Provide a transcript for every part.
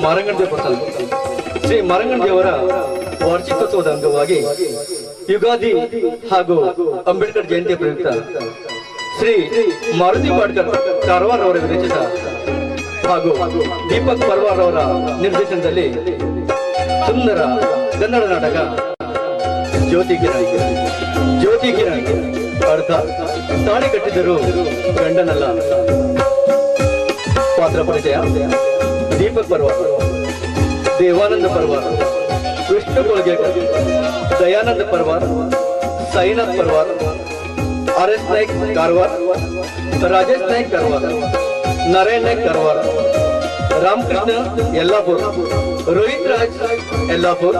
ಮಾರಂಗಣ ಪ್ರಸಾದ್ ಶ್ರೀ ಮಾರಂಗಣ ದೇವರ ವಾರ್ಷಿಕೋತ್ಸವದ ಅಂಗವಾಗಿ ಯುಗಾದಿ ಹಾಗೂ ಅಂಬೇಡ್ಕರ್ ಜಯಂತಿ ಪ್ರಯುಕ್ತ ಶ್ರೀ ಮಾರುತಿ ಪಾಡ್ಕರ್ ಕಾರವಾರ ಅವರ ವಿರಚಿತ ಹಾಗೂ ದೀಪಕ್ ಪರ್ವಾರ್ ಅವರ ನಿರ್ದೇಶನದಲ್ಲಿ ಸುಂದರ ಕನ್ನಡ ನಾಟಕ ಜ್ಯೋತಿ ಕಿರಣ್ ಅರ್ಥ ತಾಳಿ ಕಟ್ಟಿದರೂ ಗಂಡನಲ್ಲ. ಪಾತ್ರ ಪರಿಚಯ: ದೀಪಕ್ ಪರ್ವಾರ್, ದೇವಾನಂದ ಪರ್ವಾರ್, ವಿಷ್ಣು ಕೊಳಗೇಕರ್, ದಯಾನಂದ ಪರ್ವಾರ್, ಸಾಯಿನಾಥ್ ಪರ್ವಾರ್, RS ನಾಯ್ಕ್ ಕಾರವಾರ್, ರಾಜೇಶ್ ನಾಯ್ಕ್ ಕಾರವಾರ್, ನಾರಾಯಣ್ ನಾಯ್ಕ್ ಕಾರವಾರ್, ರಾಮಕೃಷ್ಣ ಯಲ್ಲಾಪುರ್, ರೋಹಿತ್ ರಾಜ್ ಯಲ್ಲಾಪುರ್,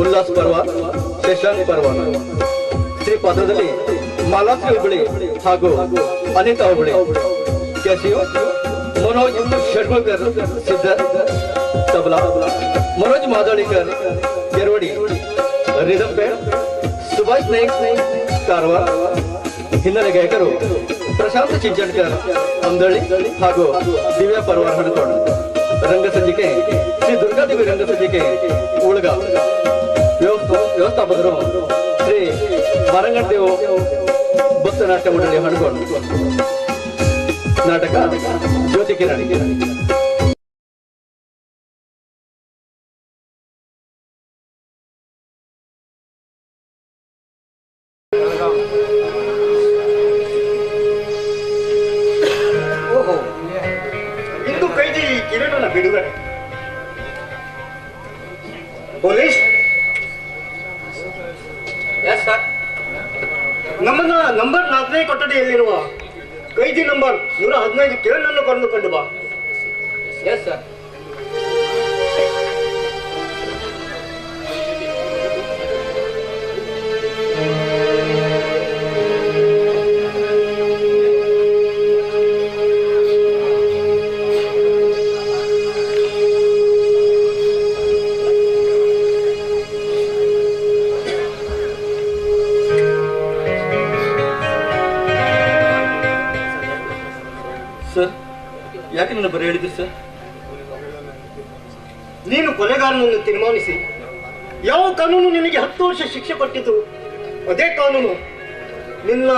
ಉಲ್ಲಾಸ್ ಪರ್ವಾರ್, ಶಶಾಂಕ್ ಪರ್ವಾರ್. ಸ್ತ್ರೀ ಪಾತ್ರದಲ್ಲಿ ಮಾಲಾಶ್ರೀ ಹುಬ್ಬಳ್ಳಿ ಹಾಗೂ Anita Hubballi. Casio: Manoj Sharmakar Siddhar tabla, Manoj Madalikar Keravadi rhythm band, Subhash Naik Karwar. ಹಿನ್ನೆಲೆ ಗಾಯಕರು ಪ್ರಶಾಂತ್ ಚಿಂಚಡ್ಕರ್ ಅಂದಳ್ಳಿ ಹಾಗೂ ದಿವ್ಯಾ ಪರ್ವಾರ್ ಹಣಕೋಣ. ರಂಗಸಜ್ಜಿಕೆ ಶ್ರೀ ದುರ್ಗಾದೇವಿ ರಂಗಸಜ್ಜಿಕೆ ಉಳ್ಗ. ವ್ಯವಸ್ಥಾಪಕರು ಶ್ರೀ ಮಾರಂಗಣ ದೇವ ಭಕ್ತ ನಾಟ್ಯ ಮಂಡಳಿ ಹಣಕೋಣ. ನಾಟಕ ಜ್ಯೋತಿ ಕಿರಣ್. ಇಂದು ಕೈದಿ ಕಿರಣನ ಬಿಡುಗಡೆ. ಪೊಲೀಸ್ ನಮ್ಮನ್ನ ನಂಬರ್ 4ನೇ ಕೊಠಡಿಯಲ್ಲಿರುವ ಕೈದಿ ನಂಬರ್ 115 ಕಿರಣನ್ನು ಕರೆದುಕೊಂಡು ಬಾ. Yes sir. ಸರ್, ಯಾಕೆ ನನ್ನ ಬರೀ ಹೇಳಿದ್ರಿ ಸರ್? ನೀನು ಕೊಲೆಗಾರನನ್ನು ತೀರ್ಮಾನಿಸಿ ಯಾವ ಕಾನೂನು ನಿನಗೆ 10 ವರ್ಷ ಶಿಕ್ಷೆ ಕೊಟ್ಟಿತು, ಅದೇ ಕಾನೂನು ನಿನ್ನ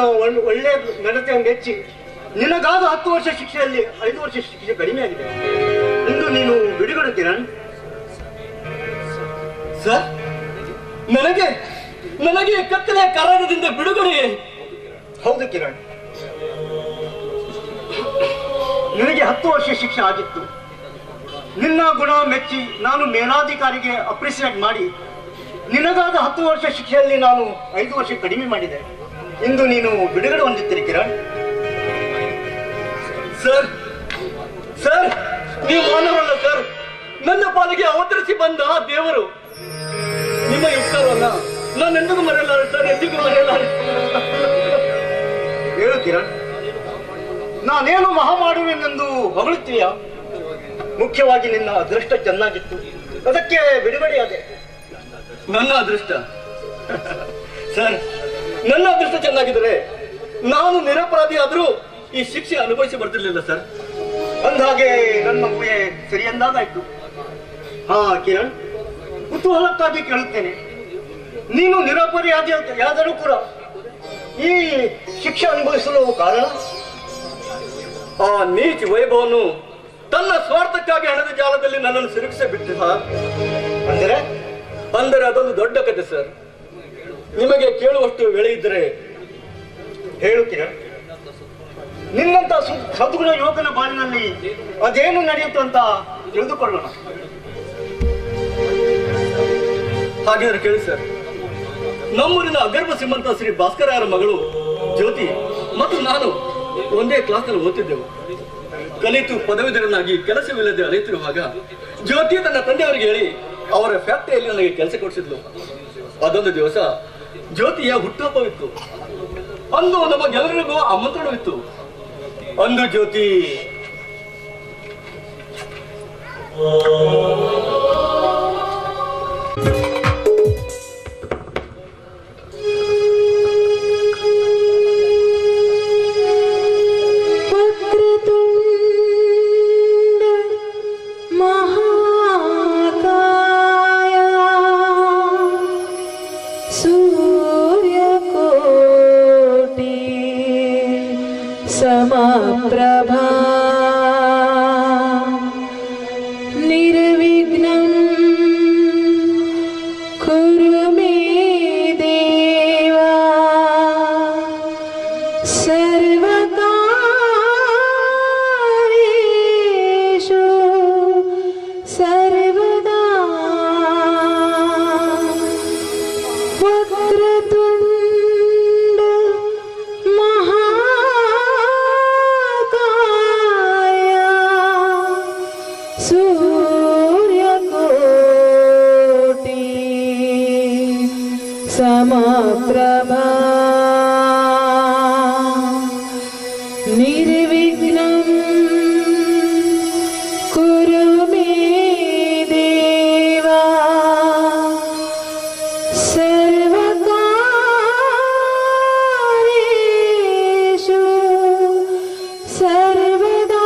ಒಳ್ಳೆಯ ನಡತೆಯನ್ನು ಮೆಚ್ಚಿ ನಿನಗಾದ 10 ವರ್ಷ ಶಿಕ್ಷೆಯಲ್ಲಿ 5 ವರ್ಷ ಶಿಕ್ಷೆ ಕಡಿಮೆ ಆಗಿದೆ. ಇಂದು ನೀನು ಬಿಡುಗಡೆ ಕಿರಣ್. ಸರ್, ನನಗೆ ಕತ್ತಲೆಯ ಕಾರಣದಿಂದ ಬಿಡುಗಡೆ? ಹೌದು ಕಿರಣ್, ನಿನಗೆ 10 ವರ್ಷ ಶಿಕ್ಷೆ ಆಗಿತ್ತು. ನಿನ್ನ ಗುಣ ಮೆಚ್ಚಿ ನಾನು ಮೇಲಾಧಿಕಾರಿಗೆ ಅಪ್ರಿಸಿಯೇಟ್ ಮಾಡಿ ನಿನಗಾದ 10 ವರ್ಷ ಶಿಕ್ಷೆಯಲ್ಲಿ ನಾನು 5 ವರ್ಷ ಕಡಿಮೆ ಮಾಡಿದೆ. ಇಂದು ನೀನು ಬಿಡುಗಡೆ ಹೊಂದಿದ್ದೀರಿ ಕಿರಣ್. ಸರ್, ನೀವು ಮಾನವರಲ್ಲ ಸರ್. ನನ್ನ ಪಾಲಿಗೆ ಅವತರಿಸಿ ಬಂದ ದೇವರು. ನಿಮ್ಮ ಉಪಕಾರವನ್ನ ನಾನು ಎಂದಿಗೂ ಮರೆಯಲಾರೆ ಸರ್, ಎಂದಿಗೂ ಮರೆಯಲಾರೆ. ಹೇಳು ಕಿರಣ್, ನಾನೇನು ಮಹಾ ಮಾಡುವೆನೆಂದು ಹೊಗಳುತ್ತೀಯ? ಮುಖ್ಯವಾಗಿ ನಿನ್ನ ಅದೃಷ್ಟ ಚೆನ್ನಾಗಿತ್ತು, ಅದಕ್ಕೆ ಬಿಡುಗಡೆಯಾದೆ. ನನ್ನ ಅದೃಷ್ಟ? ಸರ್, ನನ್ನ ಅದೃಷ್ಟ ಚೆನ್ನಾಗಿದ್ದರೆ ನಾನು ನಿರಪರಾಧಿ ಆದರೂ ಈ ಶಿಕ್ಷೆ ಅನುಭವಿಸಿ ಬರ್ತಿರ್ಲಿಲ್ಲ ಸರ್. ಅಂದಾಗೆ ನನ್ನ ಊಹೆ ಸರಿ ಎಂದಾಗಾಯ್ತು. ಹಾ ಕಿರಣ್, ಕುತೂಹಲಕ್ಕಾಗಿ ಕೇಳುತ್ತೇನೆ, ನೀನು ನಿರಪರಾಧಿಯಾದರೂ ಕೂಡ ಈ ಶಿಕ್ಷೆ ಅನುಭವಿಸಲು ಕಾರಣ? ಆ ನೀಚ ವೈಭವನು ತನ್ನ ಸ್ವಾರ್ಥಕ್ಕಾಗಿ ಹಣದ ಜಾಲದಲ್ಲಿ ನನ್ನನ್ನು ಸಿಲುಕಿಸಿ ಬಿಟ್ಟು ಅಂದರೆ ಅದೊಂದು ದೊಡ್ಡ ಕಥೆ ಸರ್. ನಿಮಗೆ ಕೇಳುವಷ್ಟು ವೇಳೆ ಇದ್ದರೆ ಹೇಳು ಕಿರಣ್. ನಿನ್ನಂತ ಸದ್ಗುಣ ಯುವಕನ ಬಾಳಿನಲ್ಲಿ ಅದೇನು ನಡೆಯುತ್ತೆ ಅಂತ ತಿಳಿದುಕೊಳ್ಳೋಣ. ಹಾಗಿದ್ರೆ ಕೇಳಿ ಸರ್. ನಮ್ಮೂರಿನ ಅಗರ್ಭ ಶ್ರೀಮಂತ ಶ್ರೀ ಭಾಸ್ಕರ ಮಗಳು ಜ್ಯೋತಿ ಮತ್ತು ನಾನು ಒಂದೇ ಕ್ಲಾಸ್ನಲ್ಲಿ ಓದ್ತಿದ್ದೆವು. ಕಲಿತು ಪದವೀಧರನಾಗಿ ಕೆಲಸವಿಲ್ಲದೆ ಅಲೆಯುತ್ತಿರುವಾಗ ಜ್ಯೋತಿ ತನ್ನ ತಂದೆಯವರಿಗೆ ಹೇಳಿ ಅವರ ಫ್ಯಾಕ್ಟರಿಯಲ್ಲಿ ನನಗೆ ಕೆಲಸ ಕೊಡಿಸಿದ್ಲು. ಅದೊಂದು ದಿವಸ ಜ್ಯೋತಿಯ ಹುಟ್ಟುಹಬ್ಬವಿತ್ತು. ಅಂದು ನಮಗೆಲ್ಲರಿಗೂ ಆಮಂತ್ರಣವಿತ್ತು. ಅಂದು ಜ್ಯೋತಿ ಮಹಾ समप्रभा निर्विघ्नं कुरु मे देवा सर्वकार्येषु सर्वदा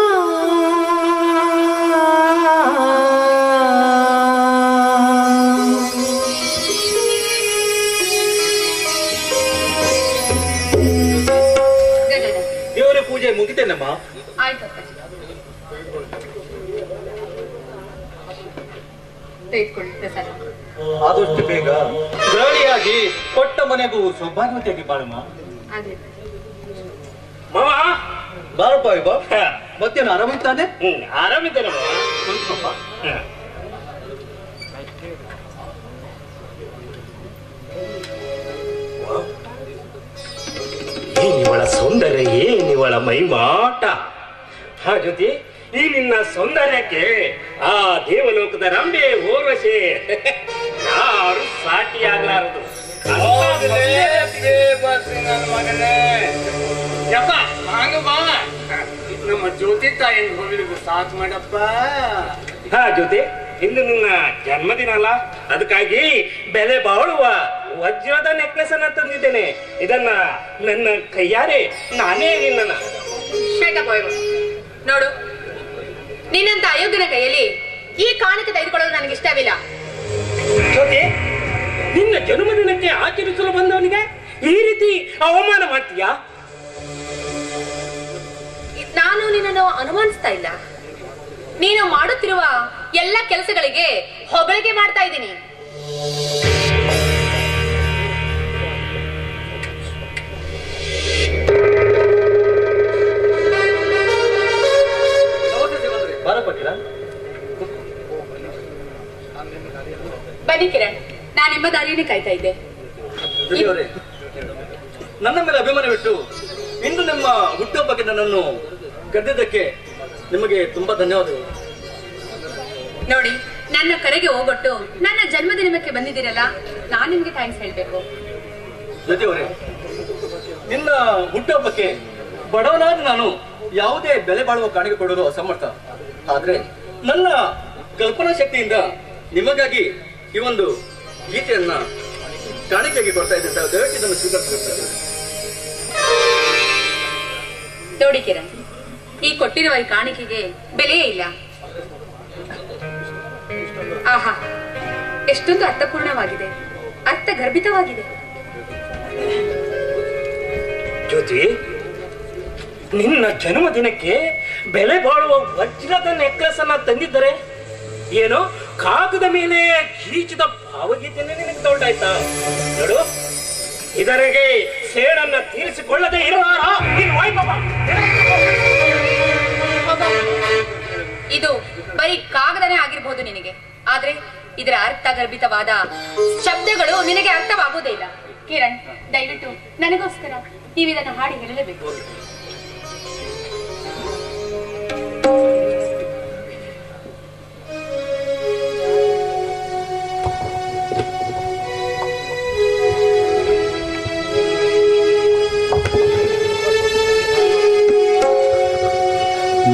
ದೇವರ ಪೂಜೆ ಮುಗಿತೇನಮ್ಮ. ಆಯ್ತು ಅಪ್ಪಾಜಿ. ತೆಗೆದುಕೊಳ್ಳಿ ಪ್ರಸಾದ. ಆದಷ್ಟು ಬೇಗ ಗೃಹಿಣಿಯಾಗಿ ಕೊಟ್ಟ ಮನೆಗೂ ಸೌಭಾಗ್ಯವತಿಯಾಗಿ ಬಾಳಮ್ಮ. ಆಗ್ಲಿ. ಮಾವ ಬಾರಪ್ಪ ಇವ ಮತ್ತೇನು ಆರಾಮಿದ್ದಾನೆ? ಆರಾಮಿದ್ದೇನಮ್ಮ. ಏನಿವಳ ಸೌಂದರ್ಯ, ಏನಿವಳ ಮೈಮಾಟ. ಹಾ ಜ್ಯೋತಿ, ಈ ನಿನ್ನ ಸೌಂದರ್ಯಕ್ಕೆ ಆ ದೇವಲೋಕದ ರಂಬೆ ಊರ್ವಶಿ ಯಾರು ಸಾಟಿಯಾಗಲಾರದು. ನಮ್ಮ ಜ್ಯೋತಿ ತಾಯಿಯನ್ನು ಹೋಗ್ಲಿಕ್ಕೆ ಸಾಕು ಮಾಡಪ್ಪ. ಹಾ ಜ್ಯೋತಿ, ಇಂದು ನಿನ್ನ ಜನ್ಮದಿನ ಅಲ್ಲ, ಅದಕ್ಕಾಗಿ ಬೆಲೆ ಬಾಳುವ ವಜ್ರದ ನೆಕ್ಲೆಸ್ ಅನ್ನ ತಂದಿದ್ದೇನೆ. ಇದನ್ನ ನನ್ನ ಕೈಯಾರೆ ನಾನೇ ನಿನ್ನ ನೋಡು, ನಿನ್ನಂತ ಅಯೋಗ್ಯನ ಕೈಯಲ್ಲಿ ಈ ಕಾಣಿಕೆ ತೆಗೆದುಕೊಳ್ಳೋದು ನನಗೆ ಇಷ್ಟವಿಲ್ಲ. ಜ್ಯೋತಿ, ನಿನ್ನ ಜನ್ಮದಿನಕ್ಕೆ ಆಚರಿಸಲು ಬಂದವನಿಗೆ ಈ ರೀತಿ ಅವಮಾನ ಮಾಡ್ತೀಯಾ? ನಾನು ನಿನ್ನನ್ನು ಅನುಮಾನಿಸ್ತಾ ಇಲ್ಲ. ನೀನು ಮಾಡುತ್ತಿರುವ ಎಲ್ಲ ಕೆಲಸಗಳಿಗೆ ಹೊಗಳಿಕೆ ಮಾಡ್ತಾ ಇದ್ದೀನಿ. ಬಾರಪ್ಪ ಕಿರಣ್. ಬನ್ನಿ ಕಿರಣ್, ನಾನು ನಿಮ್ಮ ದಾರಿಯನ್ನೇ ಕಾಯ್ತಾ ಇದ್ದೆ. ಜ್ಯೋತಿಯವರೇ, ನನ್ನ ಮೇಲೆ ಅಭಿಮಾನವಿಟ್ಟು ಇಂದು ನಿಮ್ಮ ಹುಟ್ಟುಹಬ್ಬಕ್ಕೆ ನನ್ನನ್ನು ಕರೆದಿದ್ದಕ್ಕೆ ನಿಮಗೆ ತುಂಬಾ ಧನ್ಯವಾದಗಳು. ನೋಡಿ, ನನ್ನ ಕರೆಗೆ ಹೋಗೊಟ್ಟು ನನ್ನ ಜನ್ಮದಿನಕ್ಕೆ ಬಂದಿದ್ದೀರಲ್ಲ, ನಾನು ನಿಮ್ಗೆ ಥ್ಯಾಂಕ್ಸ್ ಹೇಳ್ಬೇಕು. ಜ್ಯೋತಿಯವರೇ, ನಿನ್ನ ಹುಟ್ಟುಹಬ್ಬಕ್ಕೆ ಬಡವನಾದ ನಾನು ಯಾವುದೇ ಬೆಲೆ ಬಾಳುವ ಕಾಣಿಕೆ ಕೊಡಲು ಅಸಮರ್ಥ. ಆದ್ರೆ ನನ್ನ ಕಲ್ಪನಾ ಶಕ್ತಿಯಿಂದ ನಿಮಗಾಗಿ ಈ ಒಂದು ಗೀತೆಯನ್ನ ಕಾಣಿಕೆಯಾಗಿ ಕೊಡ್ತಾ ಇದ್ದೆ. ದಯವಿಟ್ಟು ಇದನ್ನು ಸ್ವೀಕರಿಸಬೇಕು. ನೋಡಿ ಕಿರಣ್, ಈ ಕೊಟ್ಟಿರುವ ಈ ಕಾಣಿಕೆಗೆ ಬೆಲೆಯೇ ಇಲ್ಲ. ಆಹಾ, ಎಷ್ಟೊಂದು ಅರ್ಥಪೂರ್ಣವಾಗಿದೆ, ಅರ್ಥಗರ್ಭಿತವಾಗಿದೆ. ಜ್ಯೋತಿ, ನಿನ್ನ ಜನ್ಮದಿನಕ್ಕೆ ಬೆಲೆ ಬಾಳುವ ವಜ್ರದ ನೆಕ್ಲೆಸ್ ಅನ್ನ ತಂದಿದ್ದರೆ ಏನು ಕಾಗದ ಮೇಲೆ ಗೀಚಿದ ಭಾವಗೀತೆಯನ್ನೇ ನಿನಗೆ ತೊಗೊಂಡಾಯ್ತಾ? ನೋಡು, ಇದರಿಗೆ ಸೇಡನ್ನ ತೀರಿಸಿಕೊಳ್ಳದೆ ಇರುವಾರ ಇದು ಬರೀ ಕಾಗದನೇ ಆಗಿರಬಹುದು ನಿನಗೆ, ಆದ್ರೆ ಇದರ ಅರ್ಥಗರ್ಭಿತವಾದ ಶಬ್ದಗಳು ನಿನಗೆ ಅರ್ಥವಾಗುವುದೇ ಇಲ್ಲ. ಕಿರಣ್, ದಯವಿಟ್ಟು ನನಗೋಸ್ಕರ ನೀವು ಇದನ್ನು ಹಾಡಿ ಹೇಳಲೇಬೇಕು.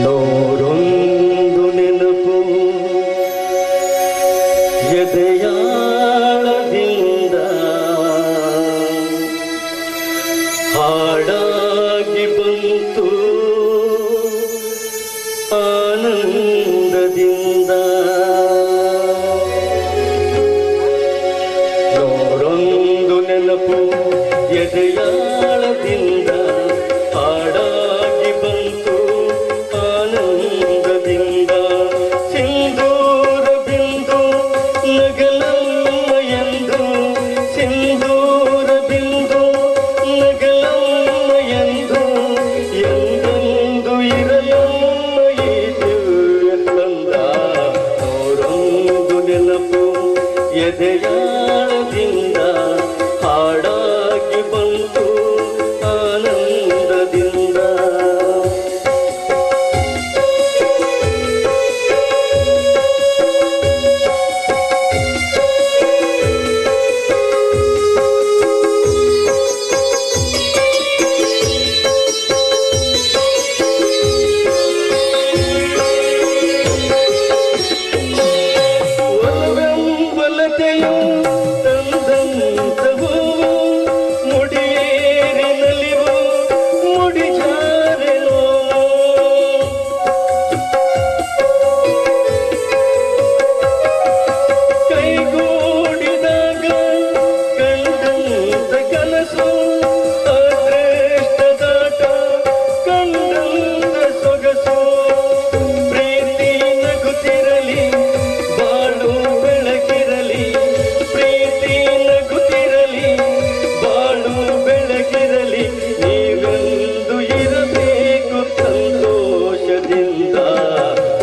ನೋರೊಂದು ನೆನಪು ಎದೆಯಾಳದಿಂದ ಹಾಡಾಗಿ ಬಂತು ಆನಂದದಿಂದ. ನೋರೊಂದು ನೆನಪು ಎದೆಯಾಳದಿಂದ ಹಾಡಾಗಿ ಬಂತು ಆನಂದದಿಂದ. ಸಿಂಧೂರ ಬಿಂದು ನಗಲಮ್ಮ ಎಂದು, ಸಿಂಧೂರ ಬಿಂದು ನಗಲಮ್ಮ ಎಂದು, ಎಂದೆಂದು ಇರಲಮ್ಮ ಈ ದಿವ್ಯ ಕಂದ. ನೋರೊಂದು ನೆನಪು ಎದೆಯಾಳದಿಂದ ಹಾಡಾಗಿ ಬಂತು ಆನಂದದಿಂದ. ಕವಿತೆಯು ತಂದಂತವು ಮುಡಿಯೇರಿನಲಿವು ಮುಡಿಜಾರೆನೋ ಕೈಗೂಡಿದಾಗ ಕಂಡಂತ ಕನಸು ಅದೃಷ್ಟದಾಟ ಕಂಡಂತ ಸೊಗಸು ಪ್ರೀತಿ ನಗುತ್ತಿರಲಿ ಬಾಳು ಬೆಳಕಿರಲಿ ಪ್ರೀತಿ ನಗುತ್ತಿರಲಿ ಬಾಳು ಬೆಳಕಿರಲಿ ನೀವೊಂದು ಇರಬೇಕು ಸಂತೋಷದಿಂದ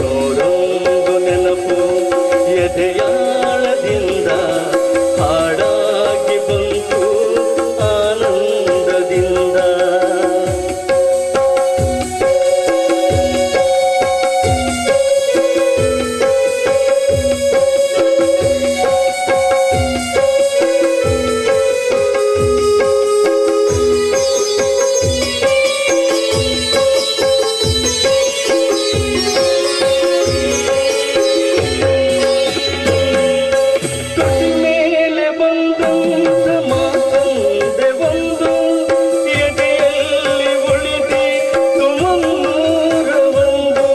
ನೂರೊಂದು ನೆನಪು ಎದೆಯಾಳದಿಂದ ಹಾಡಾಗಿ ಬಂತು ಆನಂದದಿಂದ ತುಟಿ ಮೇಲೆ ಬಂದಂತ ಮಾತಂದೆ ಒಂದು ಎದೆಯಲ್ಲಿ ಉಳಿದಿತ್ತು ಮುನ್ನೂರ ಒಂದು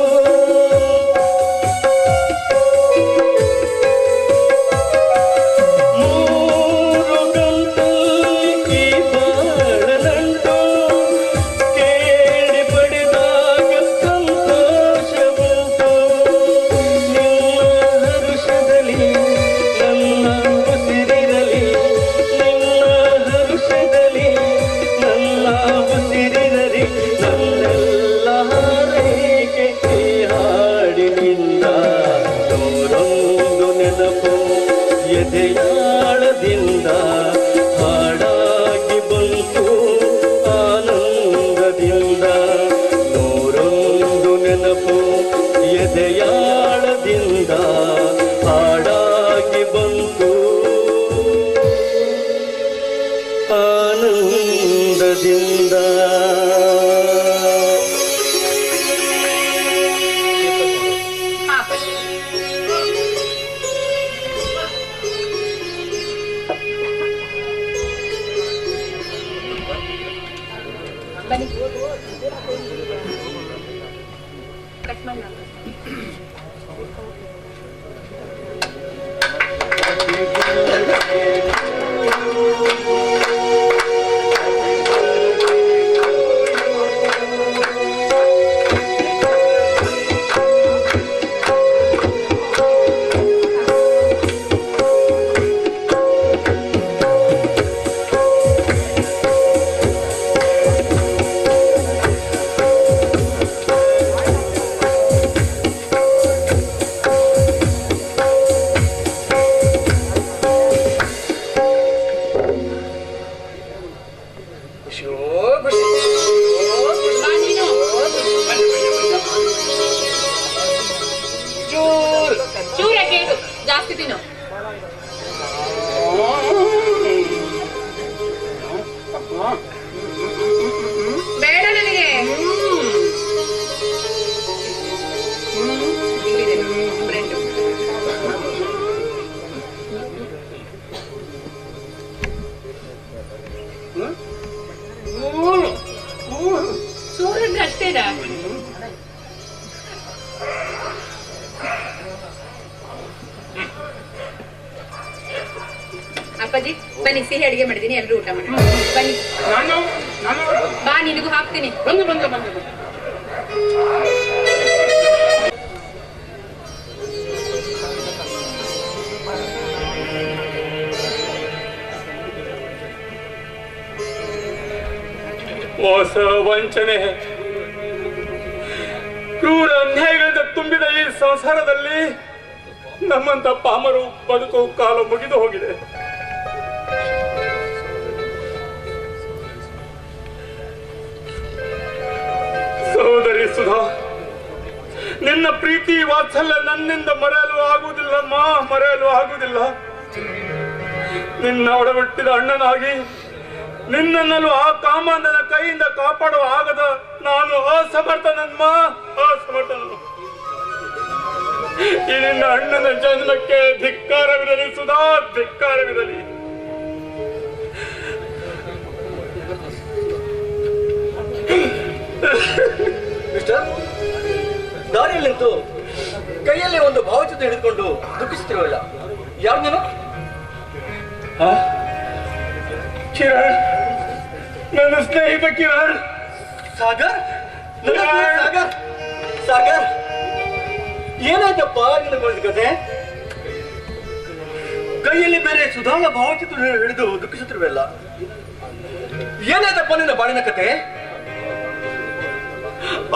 ಮೂರು ಗಂಟಲ್ಲಿ ಈ ಬಾಳನಂಟು ಕೇಳಿ ಪಡೆದಾಗ ಸಂತೋಷವುಂಟು ನಿಮ್ಮ ಹರುಷದಲ್ಲಿ ನನ್ನ ಉಸಿರಿರಲಿ ನಿಮ್ಮ ಹರುಷದಲ್ಲಿ ನನ್ನ ಉಸಿರಿರಲಿ ನನ್ನೆಲ್ಲ ಹಾರೈಕೆ ಈ ಹಾಡಿನಿಂದ ನೂರೊಂದು ನೆನಪು ಎದೆಯಾಳದಿಂದ ಹಾಡಾಗಿ ಬಂತು ಆನಂದದಿಂದ ನೂರೊಂದು ನೆನಪು ಎದೆಯಾಳದಿಂದ ಹಾಡಾಗಿ ಬಂತು ಆನಂದದಿಂದ ಹಾ ಅಪ್ಪಾಜಿ. ಬನ್ನಿ ಕಟ್ ಮಾಡಿ ನಾನು. ಬಾ ನೀನು. ಚೂರ್ ಯಾಕೆ ಜಾಸ್ತಿ ತಿನ್ನು. ಬೇಡ ನನಗೆ. ಇಲ್ಲಿದೆ ಬ್ರೆಡ್. ಚೂರನ್ನ ಅಷ್ಟೇನಾ? ಅಪ್ಪಾಜಿ ಬನ್ನಿ, ಸಿಹಿ ಅಡಿಗೆ ಮಾಡಿದೀನಿ, ಎಲ್ಲರೂ ಊಟ ಮಾಡಿ ಬನ್ನಿ. ಬಾ ನಿನಗೂ ಹಾಕ್ತೀನಿ. ಮೋಸ ವಂಚನೆ ಕ್ರೂರ ಅನ್ಯಾಯಗಳಿಂದ ತುಂಬಿದ ಈ ಸಂಸಾರದಲ್ಲಿ ನಮ್ಮಂತ ಪಾಮರು ಬದುಕು ಕಾಲ ಮುಗಿದು ಹೋಗಿದೆ. ಸಹೋದರಿ ಸುಧಾ, ನಿನ್ನ ಪ್ರೀತಿ ವಾತ್ಸಲ್ಯ ನನ್ನಿಂದ ಮರೆಯಲು ಆಗುವುದಿಲ್ಲಮ್ಮ, ಮರೆಯಲು ಆಗುವುದಿಲ್ಲ. ನಿನ್ನ ಒಡಹುಟ್ಟಿದ ಅಣ್ಣನಾಗಿ ನಿನ್ನನ್ನು ಆ ಕಾಮಾಂಧನ ಕೈಯಿಂದ ಕಾಪಾಡುವ ಆಗದ ನಾನು ಅಸಮರ್ಥನಮ್ಮ, ಅಸಮರ್ಥನು. ಈ ನಿನ್ನ ಅಣ್ಣನ ಜನ್ಮಕ್ಕೆ ಧಿಕ್ಕಾರವಿರಲಿ ಸುಧಾ, ಧಿಕ್ಕಾರವಿರಲಿ. ಮಿಸ್ಟರ್, ದಾರಿಯಲ್ಲಿ ನಿಂತು ಕೈಯಲ್ಲಿ ಒಂದು ಭಾವಚಿತ್ರ ಹಿಡಿದುಕೊಂಡು ದುಃಖಿಸುತ್ತಿರುವಲ್ಲ, ಯಾರು ನೀನು? ಕಿರಣ್, ನನ್ನ ಸ್ನೇಹಿತ ಕಿರಣ್. ಸಾಗರ್, ಸಾಗರ್, ಸಾಗರ್, ಏನಾಯ್ತಪ್ಪ ನಿನ್ನ ಕತೆ? ಕೈಯಲ್ಲಿ ಬೇರೆ ಸುಧಾಳ ಭಾವಚಿತ್ರ ಹಿಡಿದು ದುಃಖಿಸುತ್ತಿರುವಲ್ಲ, ಏನಾಯ್ತಪ್ಪ ನಿನ್ನ ಬಾಳಿನ ಕತೆ?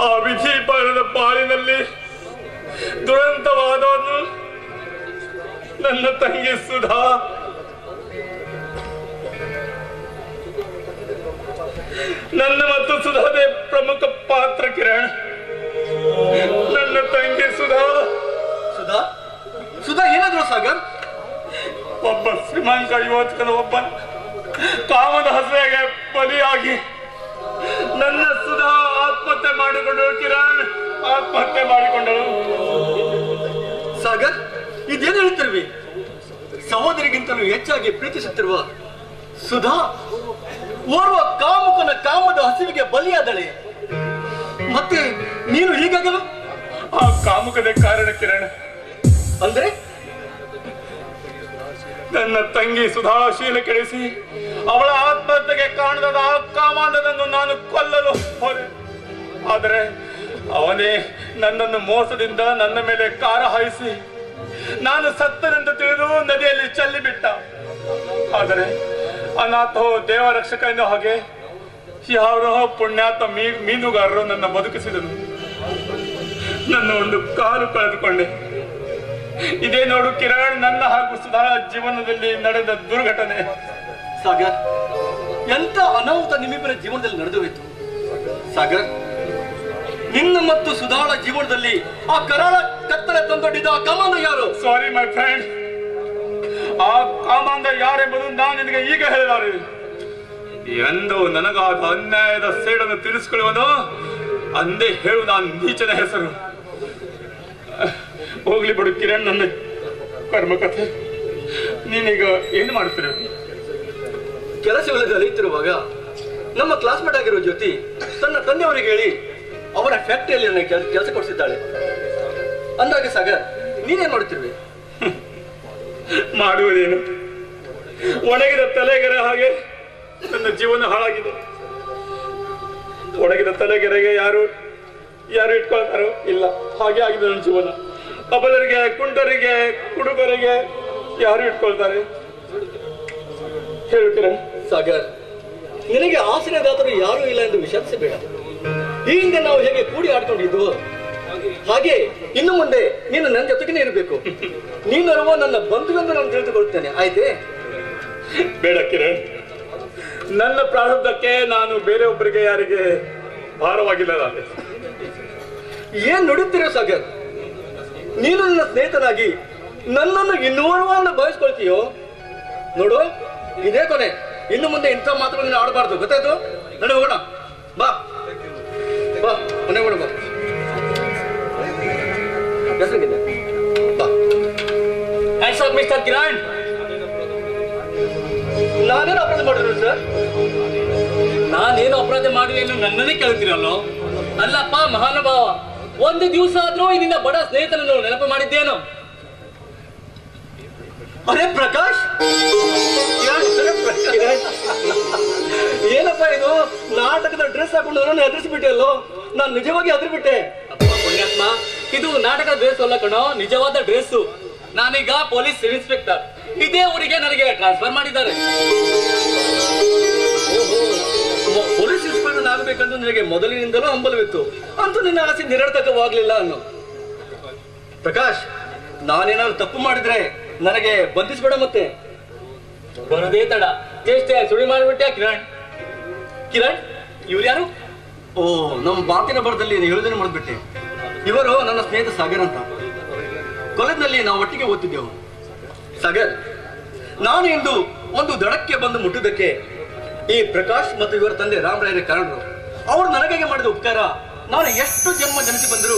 ಆ ವಿಧಿ ಬಾಳದ ಬಾಳಿನಲ್ಲಿ ದುರಂತವಾದವನು ನನ್ನ ತಂಗಿ ಸುಧಾ. ನನ್ನ ಮತ್ತು ಸುಧಾದೇ ಪ್ರಮುಖ ಪಾತ್ರ ಕಿರಣ್. ನನ್ನ ತಂಗಿ ಸುಧಾ. ಸುಧಾ, ಸುಧಾ ಏನಾದ್ರು ಸಾಗರ್? ಒಬ್ಬ ಶ್ರೀಮಂತ ಯುವಕನ ಒಬ್ಬ ಕಾಮದ ಹಸೆಗೆ ಬಲಿಯಾಗಿ ನನ್ನ ಸುಧಾ ಆತ್ಮಹತ್ಯೆ ಮಾಡಿಕೊಂಡಳು ಕಿರಣ್, ಆತ್ಮಹತ್ಯೆ ಮಾಡಿಕೊಂಡಳು. ಸಾಗರ್, ಇದೇನು ಹೇಳ್ತಿರ್ವಿ? ಸಹೋದರಿಗಿಂತಲೂ ಹೆಚ್ಚಾಗಿ ಪ್ರೀತಿಸುತ್ತಿರುವ ಸುಧಾ ಓರ್ವ ಕಾಮುಕನ ಕಾಮದ ಹಸಿವಿಗೆ ಬಲಿಯಾದಳೆ. ಮತ್ತೆ ನೀನು ಹೀಗಾಗಲು ಆ ಕಾಮುಕದ ಕಾರಣ ಕಿರಣ್. ಅಂದ್ರೆ ನನ್ನ ತಂಗಿ ಸುಧಾಶೀಲ ಕೆಡಿಸಿ ಅವಳ ಆತ್ಮಹತ್ಯೆಗೆ ಕಾರಣದ ಆ ಕಾಮಾಂಧನನ್ನು ನಾನು ಕೊಲ್ಲಲು ಹೋದೆ. ಆದರೆ ಅವನೇ ನನ್ನನ್ನು ಮೋಸದಿಂದ ನನ್ನ ಮೇಲೆ ಕಾರ ಹಾಯಿಸಿ ನಾನು ಸತ್ತನೆಂದು ತಿಳಿದು ನದಿಯಲ್ಲಿ ಚೆಲ್ಲಿಬಿಟ್ಟ. ಆದರೆ ಅನಾಥೋ ದೇವ ರಕ್ಷಕ ಎನ್ನುವ ಹಾಗೆ ಯಾರೋ ಪುಣ್ಯಾತ್ಮ ಮೀನುಗಾರರು ನನ್ನ ಬದುಕಿಸಿದರು. ನನ್ನ ಒಂದು ಕಾಲು ಕಳೆದುಕೊಂಡೆ. ಇದೇ ನೋಡು ಕಿರಣ್, ನನ್ನ ಹಾಗೂ ಸುಧಾ ಜೀವನದಲ್ಲಿ ನಡೆದ ದುರ್ಘಟನೆ. ಸಾಗರ್, ಎಂತ ಅನಾಹುತ ನಿಮ್ಮಿಬ್ಬರ ಜೀವನದಲ್ಲಿ ನಡೆದೋಯ್ತು. ಸಾಗರ್, ನಿನ್ನ ಮತ್ತು ಸುಧಾಳ ಜೀವನದಲ್ಲಿ ಆ ಕರಾಳ ಕತ್ತಲೆ ತಂದೊಡ್ಡಿದ ಆ ಕಾಮಾಂಧ ಯಾರು? ಸಾರಿ ಮೈ ಫ್ರೆಂಡ್, ಆ ಕಾಮಾಂಧ ಯಾರೆಂಬುದು ನಾನು ನಿನಗೆ ಈಗ ಹೇಳಿದಾರೆ. ಎಂದು ನನಗಾದ ಅನ್ಯಾಯದ ಸೇಡನ್ನು ತೀರಿಸಿಕೊಳ್ಳುವನು ಅಂದೇ ಹೇಳು ನಾನು ನೀಚನ ಹೆಸರು. ಹೋಗ್ಲಿ ಬಿಡು ಕಿರಣ್, ನನ್ನ ಕರ್ಮಕಥೆ. ನೀನೀಗ ಏನು ಮಾಡ್ತೀರ? ಕೆಲಸವಿಲ್ಲದೆ ಅಲಿಯುತ್ತಿರುವಾಗ ನಮ್ಮ ಕ್ಲಾಸ್ಮೇಟ್ ಆಗಿರೋ ಜ್ಯೋತಿ ತನ್ನ ತಂದೆಯವರಿಗೆ ಹೇಳಿ ಅವರ ಫ್ಯಾಕ್ಟರಿಯಲ್ಲಿ ನನಗೆ ಕೆಲಸ ಕೊಡಿಸಿದ್ದಾಳೆ. ಅಂದಾಗ ಸಾಗರ್, ನೀನೇನ್ ಮಾಡುತ್ತಿರುವೆ? ಮಾಡುವುದೇನು? ಒಣಗಿದ ತಲೆಗೆರೆ ಹಾಗೆ ನನ್ನ ಜೀವನ ಹಾಳಾಗಿದೆ. ಒಣಗಿದ ತಲೆಗೆರೆಗೆ ಯಾರು ಇಟ್ಕೊಳ್ತಾರೋ ಇಲ್ಲ, ಹಾಗೆ ಆಗಿದೆ ನನ್ನ ಜೀವನ. ಅಬಲರಿಗೆ, ಕುಂಟರಿಗೆ, ಕುಡುಕರಿಗೆ ಯಾರು ಇಟ್ಕೊಳ್ತಾರೆ? ಹೇಳು ಕಿರಣ್. ಸಾಗರ್, ನಿನಗೆ ಆಶ್ರಯದಾತರು ಯಾರೂ ಇಲ್ಲ ಎಂದು ವಿಷಾದಿಸಬೇಡ. ಈ ಹಿಂದೆ ನಾವು ಹೇಗೆ ಕೂಡಿ ಆಡ್ಕೊಂಡಿದ್ವು ಹಾಗೆ ಇನ್ನು ಮುಂದೆ ನೀನು ನನ್ನ ಜೊತೆಗೇನೆ ಇರಬೇಕು. ನೀನರುವ ನನ್ನ ಬಂಧುವೆಂದು ನಾನು ತಿಳಿದುಕೊಳ್ತೇನೆ, ಆಯ್ತೇ? ಬೇಡ ಕಿರಣ್, ನನ್ನ ಪ್ರಾರಬ್ಧಕ್ಕೆ ನಾನು ಬೇರೆಯೊಬ್ಬರಿಗೆ ಯಾರಿಗೆ ಭಾರವಾಗಿಲ್ಲ. ನಾನು ಏನ್ ನುಡುತ್ತೀರೋ ಸಾಗರ್? ನೀನು ನನ್ನ ಸ್ನೇಹಿತನಾಗಿ ನನ್ನನ್ನು ಇನ್ನೂರವನ್ನ ಭಾವಿಸ್ಕೊಳ್ತೀಯೋ? ನೋಡು, ಇದೇ ಕೊನೆ. ಇನ್ನು ಮುಂದೆ ಇಂಥ ಮಾತುಗಳನ್ನು ಆಡಬಾರ್ದು, ಗೊತ್ತಾಯ್ತು? ನಡೆ ಹೋಗೋಣ, ಬಾ ಬಾ, ಮನೆ ಹೋಗೋಣ, ಬಾ. ಹೆಸರಿಗಿದೆ, ಬಾ. Hands up mister Kiran. ನಾನೇನು ಅಪರಾಧ ಮಾಡಿದ್ರು ಸರ್? ನಾನೇನು ಅಪರಾಧ ಮಾಡಿದೆ ಎಂದು ನನ್ನನ್ನೇ ಕೇಳ್ತೀರಲ್ಲೋ? ಅಲ್ಲಪ್ಪ ಮಹಾನುಭಾವ, ಒಂದು ದಿವಸ ಆದ್ರೂ ನಿನ್ನ ಬಡ ಸ್ನೇಹಿತನನ್ನು ನೆನಪು ಮಾಡಿದ್ದೇನು? ಅರೆ ಪ್ರಕಾಶ್, ಏನಪ್ಪ ಇದು? ನಾಟಕದ ಡ್ರೆಸ್ ಹಾಕೊಂಡು ನನ್ನ ಹೆದರಿಸಿಬಿಟ್ಟೆಲ್ಲೋ. ನಾನು ನಿಜವಾಗಿ ಹೆದರ್ಬಿಟ್ಟೆ. ಅಪ್ಪ ಪುಣ್ಯಾತ್ಮ, ಇದು ನಾಟಕ ಡ್ರೆಸ್ ಅಲ್ಲ ಕಣೋ, ನಿಜವಾದ ಡ್ರೆಸ್. ನಾನೀಗ ಪೊಲೀಸ್ ಇನ್ಸ್ಪೆಕ್ಟರ್. ಇದೇ ಊರಿಗೆ ನನಗೆ ಟ್ರಾನ್ಸ್ಫರ್ ಮಾಡಿದ್ದಾರೆ. ಪೊಲೀಸ್ ಇನ್ಸ್ಪೆಕ್ಟರ್ ಆಗಬೇಕಂತ ನಿನಗೆ ಮೊದಲಿನಿಂದಲೂ ಹಂಬಲವಿತ್ತು, ಅಂತೂ ನಿನ್ನ ಆಸೆ ನಿರರ್ಥಕವಾಗ್ಲಿಲ್ಲ ಅನ್ನೋ. ಪ್ರಕಾಶ್, ನಾನೇನಾದ್ರು ತಪ್ಪು ಮಾಡಿದ್ರೆ ನನಗೆ ಬಂಧಿಸ್ಬೇಡ. ಮತ್ತೆ ಬರೋದೇ ತಡ, ಚೇಷ್ಟೆ ಸುಳಿ ಮಾಡಿಬಿಟ್ಟೆ ಕಿರಣ್. ಕಿರಣ್, ಇವ್ರು ಯಾರು? ಓ, ನಮ್ಮ ಮಾತಿನ ಬರದಲ್ಲಿ ಹೇಳುವುದನ್ನು ಮಾಡಿಬಿಟ್ಟೆ. ಇವರು ನನ್ನ ಸ್ನೇಹಿತ ಸಾಗರ್ ಅಂತ. ಕಾಲೇಜ್ನಲ್ಲಿ ನಾವು ಒಟ್ಟಿಗೆ ಓದ್ತಿದ್ದೆವು. ಸಾಗರ್, ನಾನು ಇಂದು ಒಂದು ದಡಕ್ಕೆ ಬಂದು ಮುಟ್ಟಿದ್ದಕ್ಕೆ ಈ ಪ್ರಕಾಶ್ ಮತ್ತು ಇವರ ತಂದೆ ರಾಮರಾಯರ ಕಾರಣರು. ಅವರು ನನಗೆ ಮಾಡಿದ ಉಪಕಾರ ನಾನು ಎಷ್ಟು ಜನ್ಮ ಜನಿಸಿ ಬಂದರೂ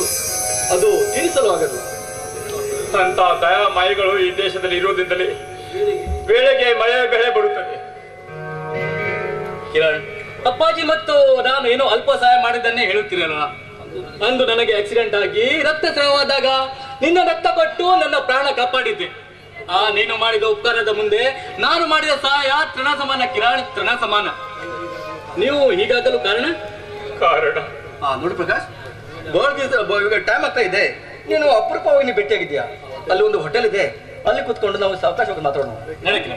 ಅದು ತೀರಿಸಲು ಆಗದು. ಅಂತ ದಯಾಮಾಯಿಗಳು ಈ ದೇಶದಲ್ಲಿ ಇರುವುದರಿಂದಲೇ ಬೆಳೆಗೆ ಮಳೆ ಬೆಳೆ ಬರುತ್ತದೆ. ಕಿರಣ್, ಅಪ್ಪಾಜಿ ಮತ್ತು ನಾನು ಏನೋ ಅಲ್ಪ ಸಹಾಯ ಮಾಡಿದ್ದನ್ನೇ ಹೇಳುತ್ತೀರಲ್ಲ. ಅಂದು ನನಗೆ ಆಕ್ಸಿಡೆಂಟ್ ಆಗಿ ರಕ್ತಸ್ರಾವವಾದಾಗ ನಿನ್ನ ರಕ್ತ ಕೊಟ್ಟು ನನ್ನ ಪ್ರಾಣ ಕಾಪಾಡಿದ್ದೆ. ಆ ನೀನು ಮಾಡಿದ ಉಪಕಾರದ ಮುಂದೆ ನಾನು ಮಾಡಿದ ಸಹಾಯ ತೃಣ ಸಮಾನ ಕಿರಣ್, ತೃಣ ಸಮಾನ. ನೀವು ಹೀಗಾಗಲು ಕಾರಣ ನೋಡು ಪ್ರಕಾಶ್, ಈಗ ಟೈಮ್ ಆಗ್ತಾ ಇದೆ. ನೀನು ಅಪರೂಪವಾಗಿ ಭೇಟಿಯಾಗಿದ್ಯಾ? ಅಲ್ಲಿ ಒಂದು ಹೋಟೆಲ್ ಇದೆ, ಅಲ್ಲಿ ಕೂತ್ಕೊಂಡು ನಾವು ಸಾವಕಾಶವಾಗಿ ಮಾತಾಡೋಣ. ನನಗೆ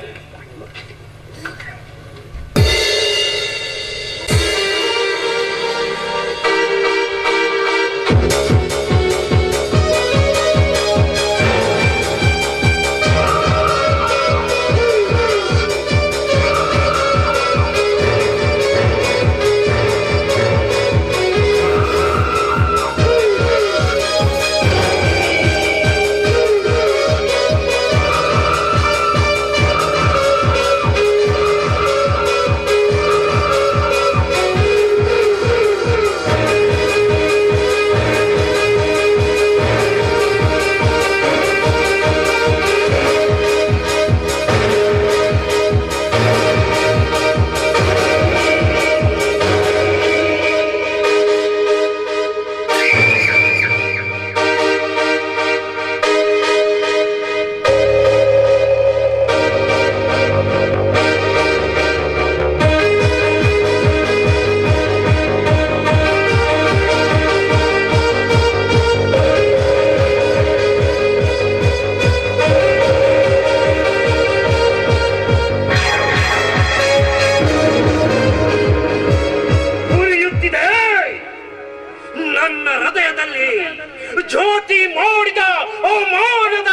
ಜ್ಯೋತಿ ಮೂಡಿದ ಅವಮಾನದ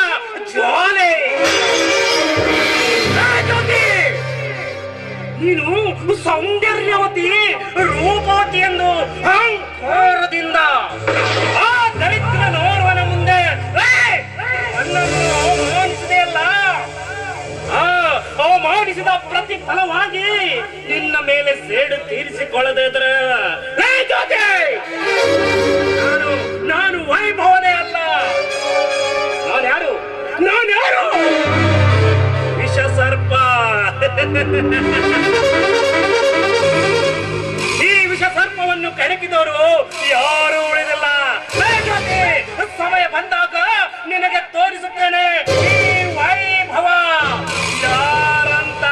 ಜ್ವಾಲೆ. ನೀನು ಸೌಂದರ್ಯವತಿ ರೂಪವತಿ ಎಂದು ಅಹಂಕಾರದಿಂದ ಆ ದರಿದ್ರ ನೋರ್ವನ ಮುಂದೆ ನನ್ನನ್ನು ಅವಮಾನಿಸಿದೆಯಲ್ಲ. ಅವಮಾನಿಸಿದ ಪ್ರತಿಫಲವಾಗಿ ನಿನ್ನ ಮೇಲೆ ಸೇಡು ತೀರಿಸಿಕೊಳ್ಳದೆ ಇದ್ರೆ ನಾನು ವೈಭವನೇ ಅಲ್ಲ. ನಾನ್ಯಾರು ವಿಷ ಸರ್ಪ. ಈ ವಿಷ ಸರ್ಪವನ್ನು ಕೆಣಕಿದವರು ಯಾರು ಉಳಿದಿಲ್ಲ. ಸಮಯ ಬಂದಾಗ ನಿನಗೆ ತೋರಿಸುತ್ತೇನೆ ಈ ವೈಭವ ಯಾರಂತ.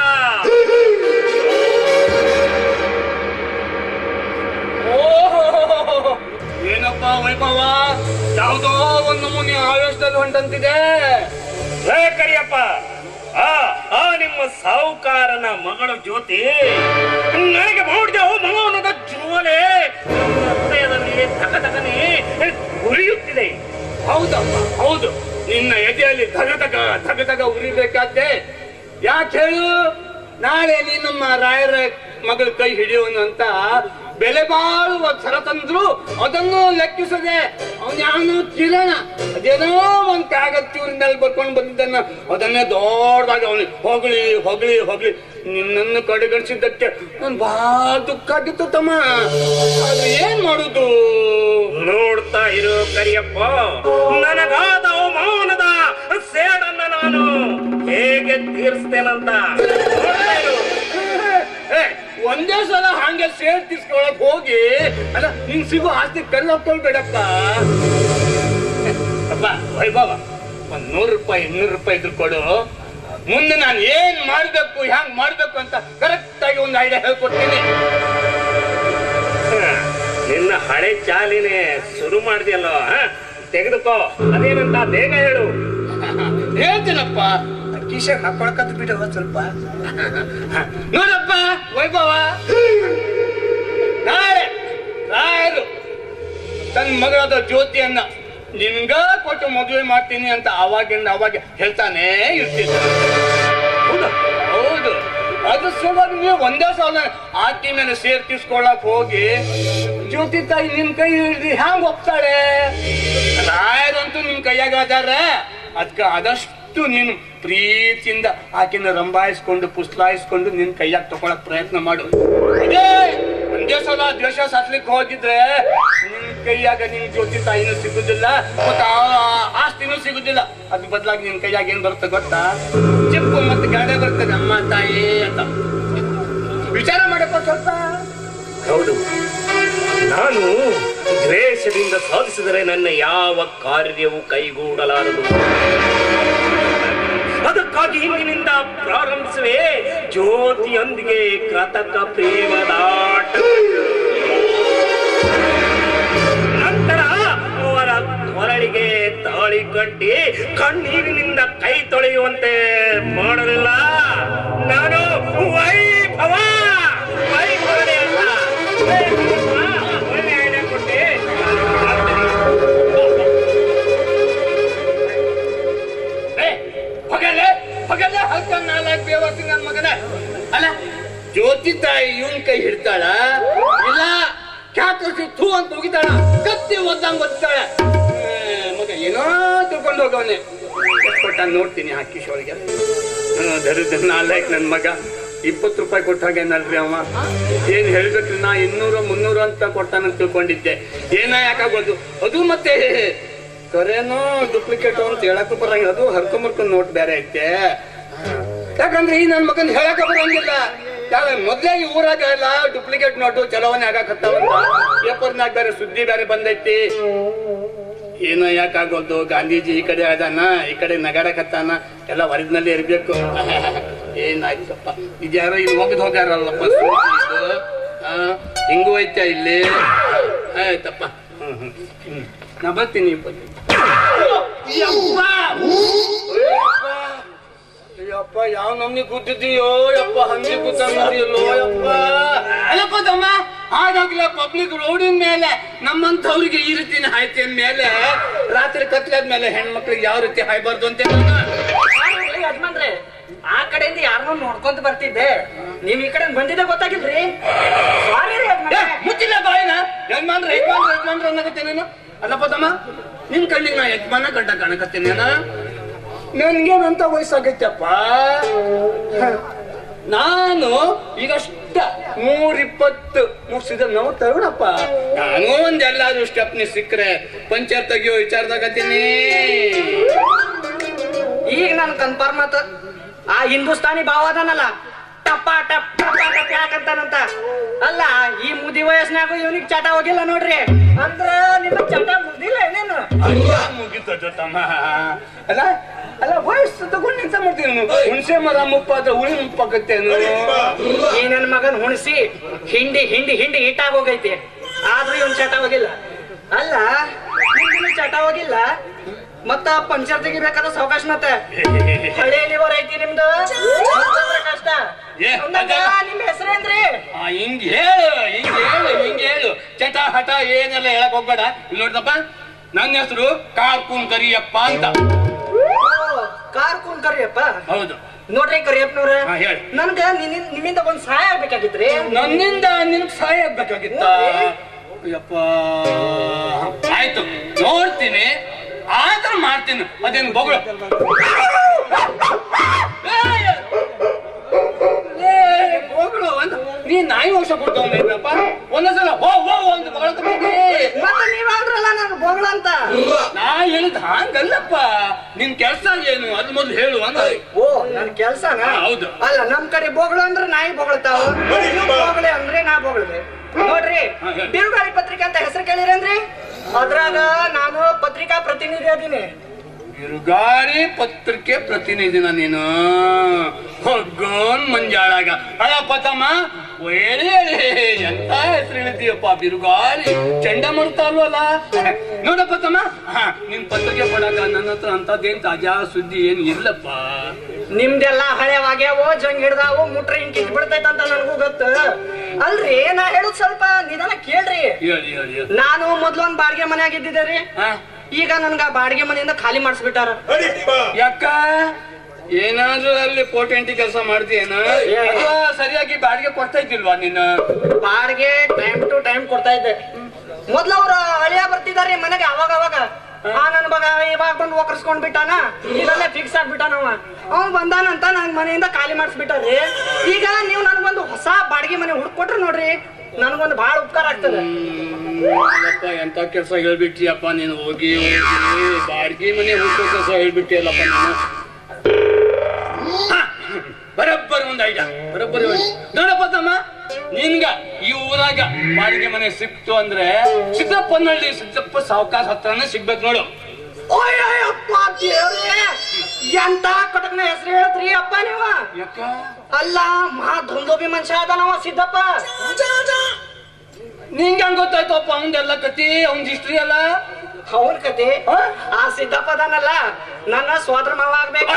ಏನಪ್ಪ ವೈಭವ, ಯಾವುದೋ ಒಂದು ಮುನಿ ಆವೇಶದಲ್ಲಿ ಹೊಂಟಂತಿದೆ. ಕರಿಯಪ್ಪ, ಆ ನಿಮ್ಮ ಸಾಹುಕಾರನ ಮಗಳು ಜ್ಯೋತಿ ನನಗೆ ಮಾಡಿದ ಅವಮಾನದ ಜ್ವಾಲೆ ಹೃದಯದಲ್ಲಿ ಧಗಧಗನೆ ಉರಿಯುತ್ತಿದೆ. ಹೌದಪ್ಪ, ಹೌದು. ನಿನ್ನ ಎದೆಯಲ್ಲಿ ಧಗಧಗ ಉರಿಬೇಕಾದ್ದೆ. ಯಾಕೆ ಹೇಳು? ನಾಳೆ ನೀ ನಮ್ಮ ರಾಯರ ಮಗಳ ಕೈ ಹಿಡಿಯೋನು ಅಂತ ಬೆಲೆ ಬಾಳುವ ಸರ ತಂದ್ರು ಅದನ್ನು ಲೆಕ್ಕಿಸದೆ ಅವನ್ಯಾವನು ಕಿರಣ ಅದೇನೋ ಒಂದ್ ಕಾಗದ ಚೂರಿನಲ್ಲಿ ಬರ್ಕೊಂಡು ಬಂದಿದ್ದನ್ನ ಅದನ್ನೇ ದೊಡ್ಡದಾಗಿ ಅವನಿಗೆ ಹೊಗಳಿ ಹೊಗಳಿ ಹೊಗಳಿ ನಿನ್ನನ್ನು ಕಡೆಗಣಿಸಿದ್ದಕ್ಕೆ ನನ್ ಬಹಳ ದುಃಖ ಆಗಿತ್ತು ತಮ್ಮ. ಅದು ಏನ್ ಮಾಡುದು? ನೋಡ್ತಾ ಇರೋ ಕರಿಯಪ್ಪ, ನನಗಾದ ಅವಮಾನದ ಸೇಡನ್ನ ನಾನು ಹೇಗೆ ತೀರಿಸ್ತೇನಂತ. ಒಂದೇ ಸಲ ಹಂಗೆ ಸೇರ್ ತಿಸ್ಕೊಳಕ್ ಹೋಗಿ ಅಲ್ಲ ನಿಂಗ್ ಸಿಗೋ ಆಸ್ತಿ ಕಲ್ಲೊಪ್ಕೊಳ್ಬೇಡಪ್ಪ. ಅಪ್ಪ ವೈಭವ, ಒಂದ್ 100 ರೂಪಾಯಿ 200 ರೂಪಾಯಿ ಇದ್ರು ಕೊಡು. ಮುಂದೆ ನಾನು ಏನ್ ಮಾಡ್ಬೇಕು ಹ್ಯಾಂಗ್ ಮಾಡ್ಬೇಕು ಅಂತ ಕರೆಕ್ಟ್ ಆಗಿ ಒಂದು ಐಡಿಯಾ ಹೇಳ್ಕೊಡ್ತೀನಿ. ನಿನ್ನ ಹಳೆ ಚಾಲಿನೇ ಶುರು ಮಾಡಿದೆಯಲ್ಲ, ತೆಗೆದುಕೋ. ಅದೇನಂತ ಬೇಗ ಹೇಳು. ಹೇಳ್ತೀನಪ್ಪ, ಕಿಶಕ್ ಹಾಕೊಳಕತ್ ಬಿಡವ ಸ್ವಲ್ಪ. ನೋಡಪ್ಪ ವೈಭವ, ನಾಳೆ ರಾಯರು ತನ್ನ ಮಗಳಾದ ಜ್ಯೋತಿಯನ್ನ ನಿನ್ಗ ಕೊಟ್ಟು ಮದುವೆ ಮಾಡ್ತೀನಿ ಅಂತ ಅವಾಗಿಂದ ಅವಾಗ ಹೇಳ್ತಾನೆ ಇರ್ತಿದ್ದ. ಹೌದು, ಅದ್ರ ಸಲುವಾಗಿ ನೀವು ಒಂದೇ ಸಲ ಆಕಿ ಮೇಲೆ ಸೇರ್ ತೀಸ್ಕೊಳಕ್ ಹೋಗಿ ಜ್ಯೋತಿ ತಾಯಿ ನಿಮ್ ಕೈ ಹಿಡಿದು ಹ್ಯಾಂಗ್ ಒಪ್ತಾಳೆ? ರಾಯರಂತೂ ನಿಮ್ ಕೈಯಾಗ ಅದಾರ. ಅದಕ್ಕೆ ಆದಷ್ಟು ನೀನು ಪ್ರೀತಿಯಿಂದ ಆಕಿನ ರಂಬಾಯಿಸ್ಕೊಂಡು ಪುಸ್ಲಾಯಿಸ್ಕೊಂಡು ನಿನ್ ಕೈಯಾಗ ತಗೊಳಕ್ ಪ್ರಯತ್ನ ಮಾಡು. ಇದೇ ಒಂದೇ ಸಲ ದ್ವೇಷ ಸಾಸ್ಲಿಕ್ಕೆ ಹೋಗಿದ್ರೆ ನಿನ್ ಕೈಯಾಗ ನಿನ್ ಜೊತೆ ತಾಯಿನೂ ಸಿಗುದಿಲ್ಲ ಮತ್ತ ಆಸ್ತಿನೂ ಸಿಗುದಿಲ್ಲ. ಅದ್ರ ಬದಲಾಗಿ ನಿನ್ ಕೈಯಾಗ ಏನ್ ಬರುತ್ತೆ ಗೊತ್ತಾ? ಚಿಪ್ಪು ಮತ್ತೆ ಗಾಡೆ ಬರ್ತದೆ, ಅಮ್ಮ ತಾಯಿ ಅಂತ. ವಿಚಾರ ಮಾಡಪ್ಪ ಸ್ವಲ್ಪ. ಹೌದು, ನಾನು ದ್ವೇಷದಿಂದ ಸಾಧಿಸಿದರೆ ನನ್ನ ಯಾವ ಕಾರ್ಯವು ಕೈಗೂಡಲಾರದು. ಅದಕ್ಕಾಗಿ ಇಂದಿನಿಂದ ಪ್ರಾರಂಭಿಸುವೆ ಜ್ಯೋತಿಯೊಂದಿಗೆ ಕೃತಕ ಪ್ರೇಮದಾಟ. ನಂತರ ಅವರ ಕೊರಳಿಗೆ ತಾಳಿ ಕಟ್ಟಿ ಕಣ್ಣೀರಿನಿಂದ ಕೈ ತೊಳೆಯುವಂತೆ ಮಾಡಲಿಲ್ಲ. ನಾನು ವೈಭವ ವೈಭವನೇ ಅಲ್ಲ, ಒಳ್ಳೆ ಐಡಿಯಾ ಕೊಟ್ಟೆ. ಹೊಗಲ್ಲ ಹಲ್ಕ ನಾಲ್ಕು ಬೇವರ್ತಿ ನನ್ನ ಮಗನ. ಅಲ್ಲ ಜ್ಯೋತಿ ತಾಯಿ ಇವನ್ ಕೈ ಹಿಡ್ತಾಳ, ಇಲ್ಲ ಕ್ಯಾಕರ್ಸಿ ಥೂ ಅಂತ ಹೋಗಿದ್ದಾಳ, ಕತ್ತಿ ಒದ್ದಂಗ್ ಒತ್ತಾಳ. ಮಗ ಏನೋ ತಿಳ್ಕೊಂಡು ಹೋಗವನೆ. ಕೊಟ್ಟ ನೋಡ್ತೀನಿ ಹಾಕಿಶ್ ಒಳಗೆ. ದರಿದ್ರ ನಾಲ್ಕು ನನ್ನ ಮಗ 20 ರೂಪಾಯಿ ಕೊಟ್ಟಾಗೇನಲ್ರಿ ಅವ. ಏನ್ ಹೇಳ್ಬೇಕ್ರಿ, ನಾ 200 300 ಅಂತ ಕೊಟ್ಟಾನಂತ ತಿಳ್ಕೊಂಡಿದ್ದೆ. ಏನ ಯಾಕಾಗೋದು ಅದು. ಮತ್ತೆ ಕರೇನೋ ಡೂಪ್ಲಿಕೇಟ್ ಅಂತ ಹೇಳಕ್ ಬರಂಗಿಲ್ಲ, ಅದು ಹರ್ಕೊಂಬರ್ಕೊಂಡ್ ನೋಟ್ ಬೇರೆ ಐತೆ. ಯಾಕಂದ್ರೆ ಈ ನನ್ ಮಗನ್ ಹೇಳಕ ಬರಂಗಿಲ್ಲ. ಮೊದ್ಲೇ ಈ ಊರಾಗ ಎಲ್ಲ ಡೂಪ್ಲಿಕೇಟ್ ನೋಟು ಚಲೋವನೆ ಆಗಾಕತ್ತಾವಂತ ಪೇಪರ್ನಾಗ ಬೇರೆ ಸುದ್ದಿ ಬೇರೆ ಬಂದೈತಿ. ಏನೋ ಯಾಕಾಗೋದು, ಗಾಂಧೀಜಿ ಈ ಕಡೆ ಅದಾನ, ಈ ಕಡೆ ನಗಾಡಕತ್ತಾನ, ಎಲ್ಲ ಒರಿಜಿನಲ್ ಇರ್ಬೇಕು. ಏನಾಯ್ತಪ್ಪ, ಇದ್ಯಾರೋ ಇಲ್ಲಿ ಹೋಗಿದ್ ಹೋಗ್ಯಾರಲ್ಲಪ್ಪ. ಹಿಂಗೂ ಐತೆ ಇಲ್ಲಿ. ಆಯ್ತಪ್ಪ, ನಾ ಬರ್ತೀನಿ. ಯಪ್ಪ ಯಾವ ನಮ್ನಿ ಕೂತಿದ್ದೀಯೋ ಯಪ್ಪ, ಹಂದಿ ಕೂತಂಗಿಲ್ಲೋ ಯಪ್ಪ. ಅಲ್ಲಪ್ಪ ತಮ್ಮ, ಆದಾಗ್ಲೇ ಪಬ್ಲಿಕ್ ರೋಡಿನ ಮೇಲೆ ನಮ್ಮಂಥವ್ರಿಗೆ ಈ ರೀತಿನ ಹಾಯ್ತಿ ಮೇಲೆ ರಾತ್ರಿ ಕತ್ಲಾದ್ಮೇಲೆ ಹೆಣ್ಮಕ್ಳಿಗೆ ಯಾವ ರೀತಿ ಹಾಯ್ಬಾರ್ದು ಅಂತ ಯಜಮಾನ್ರೆ, ಆ ಕಡೆಯಿಂದ ಯಾರನ್ನೋ ನೋಡ್ಕೊಂತ ಬರ್ತಿದ್ದೆ, ನೀವ್ ಈ ಕಡೆ ಬಂದಿದ್ದೆ ಗೊತ್ತಾಗಿಲ್ರಿ. ಮುಚ್ಚಿಲ್ಲ ಬಾಯಿನ. ಯಜಮಾನ್ರ ಯಜಮಾನ್ರ ಯಜಮಾನ್ರ ಅನ್ನಕತ್ತೇನೇನು? ಅಲ್ಲಪ್ಪ ತಮ್ಮ, ನಿನ್ ಕಣ್ಣಿಗೆ ನಾ ಯಜಮಾನ ಗಡ್ಡ ಕಾಣಕತ್ತೇನೇನ? ನನ್ಗೇನಂತ ವಯಸ್ಸಾಗೈತಪ್ಪ. ನಾನು ಈಗಷ್ಟ 120 ಮುಗಿಸಿದ ನಾವು ತರುಣಪ್ಪ. ನಾನು ಒಂದೆಲ್ಲಾದ್ರೂ ಸ್ಟೆಪ್ನಿ ಸಿಕ್ಕ್ರೆ ಪಂಚರ್ ತೆಗಿಯೋ ವಿಚಾರದಾಗತ್ತೀನಿ. ಈಗ ನನ್ ಕನ್ಫರ್ಮ್ ಆತ, ಆ ಹಿಂದೂಸ್ತಾನಿ ಭಾವ ಅದನಲ್ಲ, ಟಪ್ಪ ಟಪ್ ಟಪ್ಪ ಟಪ್ ಯಾಕಂತಾನಂತ. ಅಲ್ಲ ಈ ಮುದಿ ವಯಸ್ಸಿನಾಗ ಇವನಿಗೆ ಚಟ ಹೋಗಿಲ್ಲ ನೋಡ್ರಿ. ಅಂದ್ರ ನಿನ್ನ ಚಟ ಮುಗ್ದಿಲ್ಲ ಏನೇನು? ಮುಗಿತ ತಮ್ಮ. ಅಲ್ಲ ಅಲ್ಲ ವಯಸ್ಸು ತಗೊಂಡು ನಿಂತ ಮಾಡ್ತೀನಿ. ಹುಣಸೆ ಮರ ಮುಪ್ಪಾದ್ರೆ ಉಳಿ ಮುಪ್ಪಾಕತ್ತೇನು? ಈ ನನ್ ಮಗನ್ ಹುಣಸಿ ಹಿಂಡಿ ಹಿಂಡಿ ಹಿಂಡಿ ಹಿಟ್ಟಾಗೋಗೈತಿ, ಆದ್ರೂ ಇವನ್ ಚಟ ಹೋಗಿಲ್ಲ. ಅಲ್ಲ ನಿಮ್ಗಿನ ಚಟ ಹೋಗಿಲ್ಲ, ಮತ್ತ ಪಂಚರ್ ತೆಗಿಬೇಕಾದ ಸಾವಕಾಶ. ಮತ್ತೆ ಹಳೆ ಲಿವರ್ ಐತಿ ನಿಮ್ದು, ಕಷ್ಟ. ನಿಮ್ ಹೆಸರೇನ್ರಿ? ಹಿಂಗ್ ಹೇಳು ಹಿಂಗ್ ಹೇಳು ಹಿಂಗ್ ಹೇಳು. ಚಟ ಹಠ ಏನೆಲ್ಲ ಹೇಳಕ್ ಹೋಗ್ಬೇಡ. ಇಲ್ಲಿ ನೋಡ್ದಪ್ಪ, ನನ್ನ ಹೆಸರು ಕಾರ್ಕೂನ್ ಕರಿಯಪ್ಪ ಅಂತ. ಕಾರ್ಕೂನ್ ಕರಿಯಪ್ಪ? ಹೌದು. ನೋಡ್ರಿ ಕರಿಯಪ್ಪನವ್ರ, ಹೇಳಿ. ನನ್ಗ ನಿಮ್ಮಿಂದ ಒಂದ್ ಸಹಾಯ ಆಗ್ಬೇಕಾಗಿತ್ರಿ. ನನ್ನಿಂದ ನಿನ್ಗ್ ಸಹಾಯ ಆಗ್ಬೇಕಾಗಿತ್ತ? ಯಪ್ಪ ಆಯ್ತು, ನೋಡ್ತೀನಿ, ಆದ್ರೂ ಮಾಡ್ತೀನಿ. ಅದೇನು ಬೊಗಳು ಬೊಗಳು ನೀ ನಾಯಿ ವರ್ಷ ಕೊಡ್ತವಪ್ಪ. ಒಂದೊಂದ್ಸಲ ಹೋ ಹೋ ಒಂದು ಬೊಗಳ ಮತ್ತೆ ನೀವಾದ್ರಲ್ಲ ನಾನು ಬೊಗಳ ಅಂತ. ನಾ ಹೇಳಿದ್ ಹಂಗಲ್ಲಪ್ಪ. ನಿನ್ ಕೆಲ್ಸ ಏನು ಅದ್ ಮೊದ್ಲು ಹೇಳು ಅಂತ. ಓ ನನ್ ಕೆಲ್ಸನ? ಹೌದು. ಅಲ್ಲ ನಮ್ ಕಡೆ ಬೊಗಳು ಅಂದ್ರೆ ನಾಯಿ ಬೊಗಳ್ತಾವ, ಬೊಗಳೆ ಅಂದ್ರೆ ನಾ ಬೊಗಳ್ದೆ. ನೋಡ್ರಿ, ಬಿರುಗಾಳಿ ಪತ್ರಿಕೆ ಅಂತ ಹೆಸರು ಕೇಳಿರೇನ್ರಿ? ಅದ್ರಾಗ ನಾನು ಪತ್ರಿಕಾ ಪ್ರತಿನಿಧಿ ಅದೀನಿ. ಬಿರುಗಾಳಿ ಪತ್ರಿಕೆ ಪ್ರತಿನಿಧಿನ ನೀನು? ಹೊಗ್ಗೋನ್ ಮಂಜಾಳಾಗ ಅಳಪ್ಪ ತಮ್ಮ, ಹೇಳಿ ಎಂತ ಹೆಸರು ಹೇಳಿದೀಯಪ್ಪ. ಬಿರುಗಾಳಿ ಚಂಡಮಾರುತ ಅಲ್ವಲ್ಲ? ನೋಡಪ್ಪ ತಮ್ಮ, ನಿನ್ ಪತ್ರಿಕೆ ಕೊಡಾಗ ನನ್ನ ಹತ್ರ ಅಂತದೇನ್ ತಾಜಾ ಸುದ್ದಿ ಏನ್ ಇಲ್ಲಪ್ಪ. ನಿಮ್ದೆಲ್ಲ ಹಳೆವಾಗ್ಯಾವೋ, ಜಂಗ್ ಹಿಡ್ದಾವು, ಮುಟ್ರಿ ಹಿಂಗ್ ಕಿತ್ ಬಿಡ್ತೈತಂತ ನನಗೂ ಗೊತ್ತು. ಅಲ್ರಿ ನಾ ಹೇಳುದ್ ಸ್ವಲ್ಪ ನಿಧಾನ ಕೇಳ್ರಿ. ಹೇಳಿ ಹೇಳಿ. ನಾನು ಮೊದ್ಲೊಂದ್ ಬಾಡಿಗೆ ಮನೆ ಆಗಿದ್ದೆ ರೀ. ಈಗ ನನ್ಗ ಬಾಡಿಗೆ ಮನೆಯಿಂದ ಖಾಲಿ ಮಾಡಿಸ್ಬಿಟ್ಟಾರ. ಯಾಕ ಏನಾದ್ರೂ ಅಲ್ಲಿ ಪೋಟೆಂಟಿ ಕೆಲಸ ಮಾಡ್ತೀಯೇನ? ಅಥವಾ ಸರಿಯಾಗಿ ಬಾಡಿಗೆ ಕೊಡ್ತಾ ಇದ್ದಿಲ್ವಾ ನೀನು? ಬಾಡಿಗೆ ಟೈಮ್ ಟು ಟೈಮ್ ಕೊಡ್ತಾ ಇದ್ದೆ. ಮೊದ್ಲು ಅವ್ರ ಅಳಿಯ ಬರ್ತಿದಾರೆ ಮನೆಗೆ ಅವಾಗ ಅವಾಗ. ನನ್ ಮಗ ಇವಾಗ ಬಂದು ಒಕ್ಕರ್ಸ್ಕೊಂಡ್ ಬಿಟ್ಟಾನ, ಇದಲ್ಲೇ ಫಿಕ್ಸ್ ಆಗ್ಬಿಟ್ಟಾನವ. ಅವ್ನು ಬಂದಾನಂತ ನನ್ ಮನೆಯಿಂದ ಖಾಲಿ ಮಾಡಿಸ್ಬಿಟ್ಟಾರಿ. ಈಗ ನೀವು ನನ್ಗೊಂದು ಹೊಸ ಹೊಸ ಬಾಡಿಗೆ ಮನೆ ಹುಡ್ಕೊಟ್ರೆ ನೋಡ್ರಿ ನನಗೊಂದು ಬಹಳ ಉಪಕಾರ ಆಗ್ತದೆ. ಎಂತ ಕೆಲಸ ಹೇಳ್ಬಿಟ್ಟಿಯಪ್ಪ ನೀನು. ಹೋಗಿ ಬಾಡ್ಗಿ ಮನೆ ಹುಡ್ಕೋ ಕೆಲಸ ಹೇಳ್ಬಿಟ್ಟಿಯಲ್ಲಪ್ಪ ನೀನು. ಬರಬ್ಬರಿ ಒಂದು ಐಡಿಯಾ, ಬರಬ್ಬರಿ ನೋಡಪ್ಪ ತಮ್ಮ, ನಿನ್ಗ ಈ ಊರಾಗ ಬಾಡಿಗೆ ಮನೆ ಸಿಕ್ತು ಅಂದ್ರೆ ಸಿದ್ದಪ್ಪನಹಳ್ಳಿ ಸಿದ್ದಪ್ಪ ಸಾವುಕಾರ ಹತ್ರನೇ ಸಿಗ್ಬೇಕು ನೋಡು. ಎಂತ ಕಟಕ್ನ ಹೆಸರು ಹೇಳ್ತ್ರಿ ಅಪ್ಪ ನೀವ. ಯಾಕ? ಅಲ್ಲ ಮಹಾ ಧಂದೋಬಿ ಮನುಷ್ಯ ಅದಾನವ ಸಿದ್ದಪ್ಪ. ನಿಂಗೆ ಹಂಗ ಗೊತ್ತಾಯ್ತಪ್ಪ ಅವಂದೆಲ್ಲ ಕತಿ, ಅವಂದ್ ಹಿಸ್ಟ್ರಿ ಎಲ್ಲ. ಅವನ್ ಕತೆ ಆ ಸಿದ್ದಪ್ಪ ಅದಾನಲ್ಲ ನನ್ನ ಸೋದರ ಮಾವ ಆಗ್ಬೇಕು.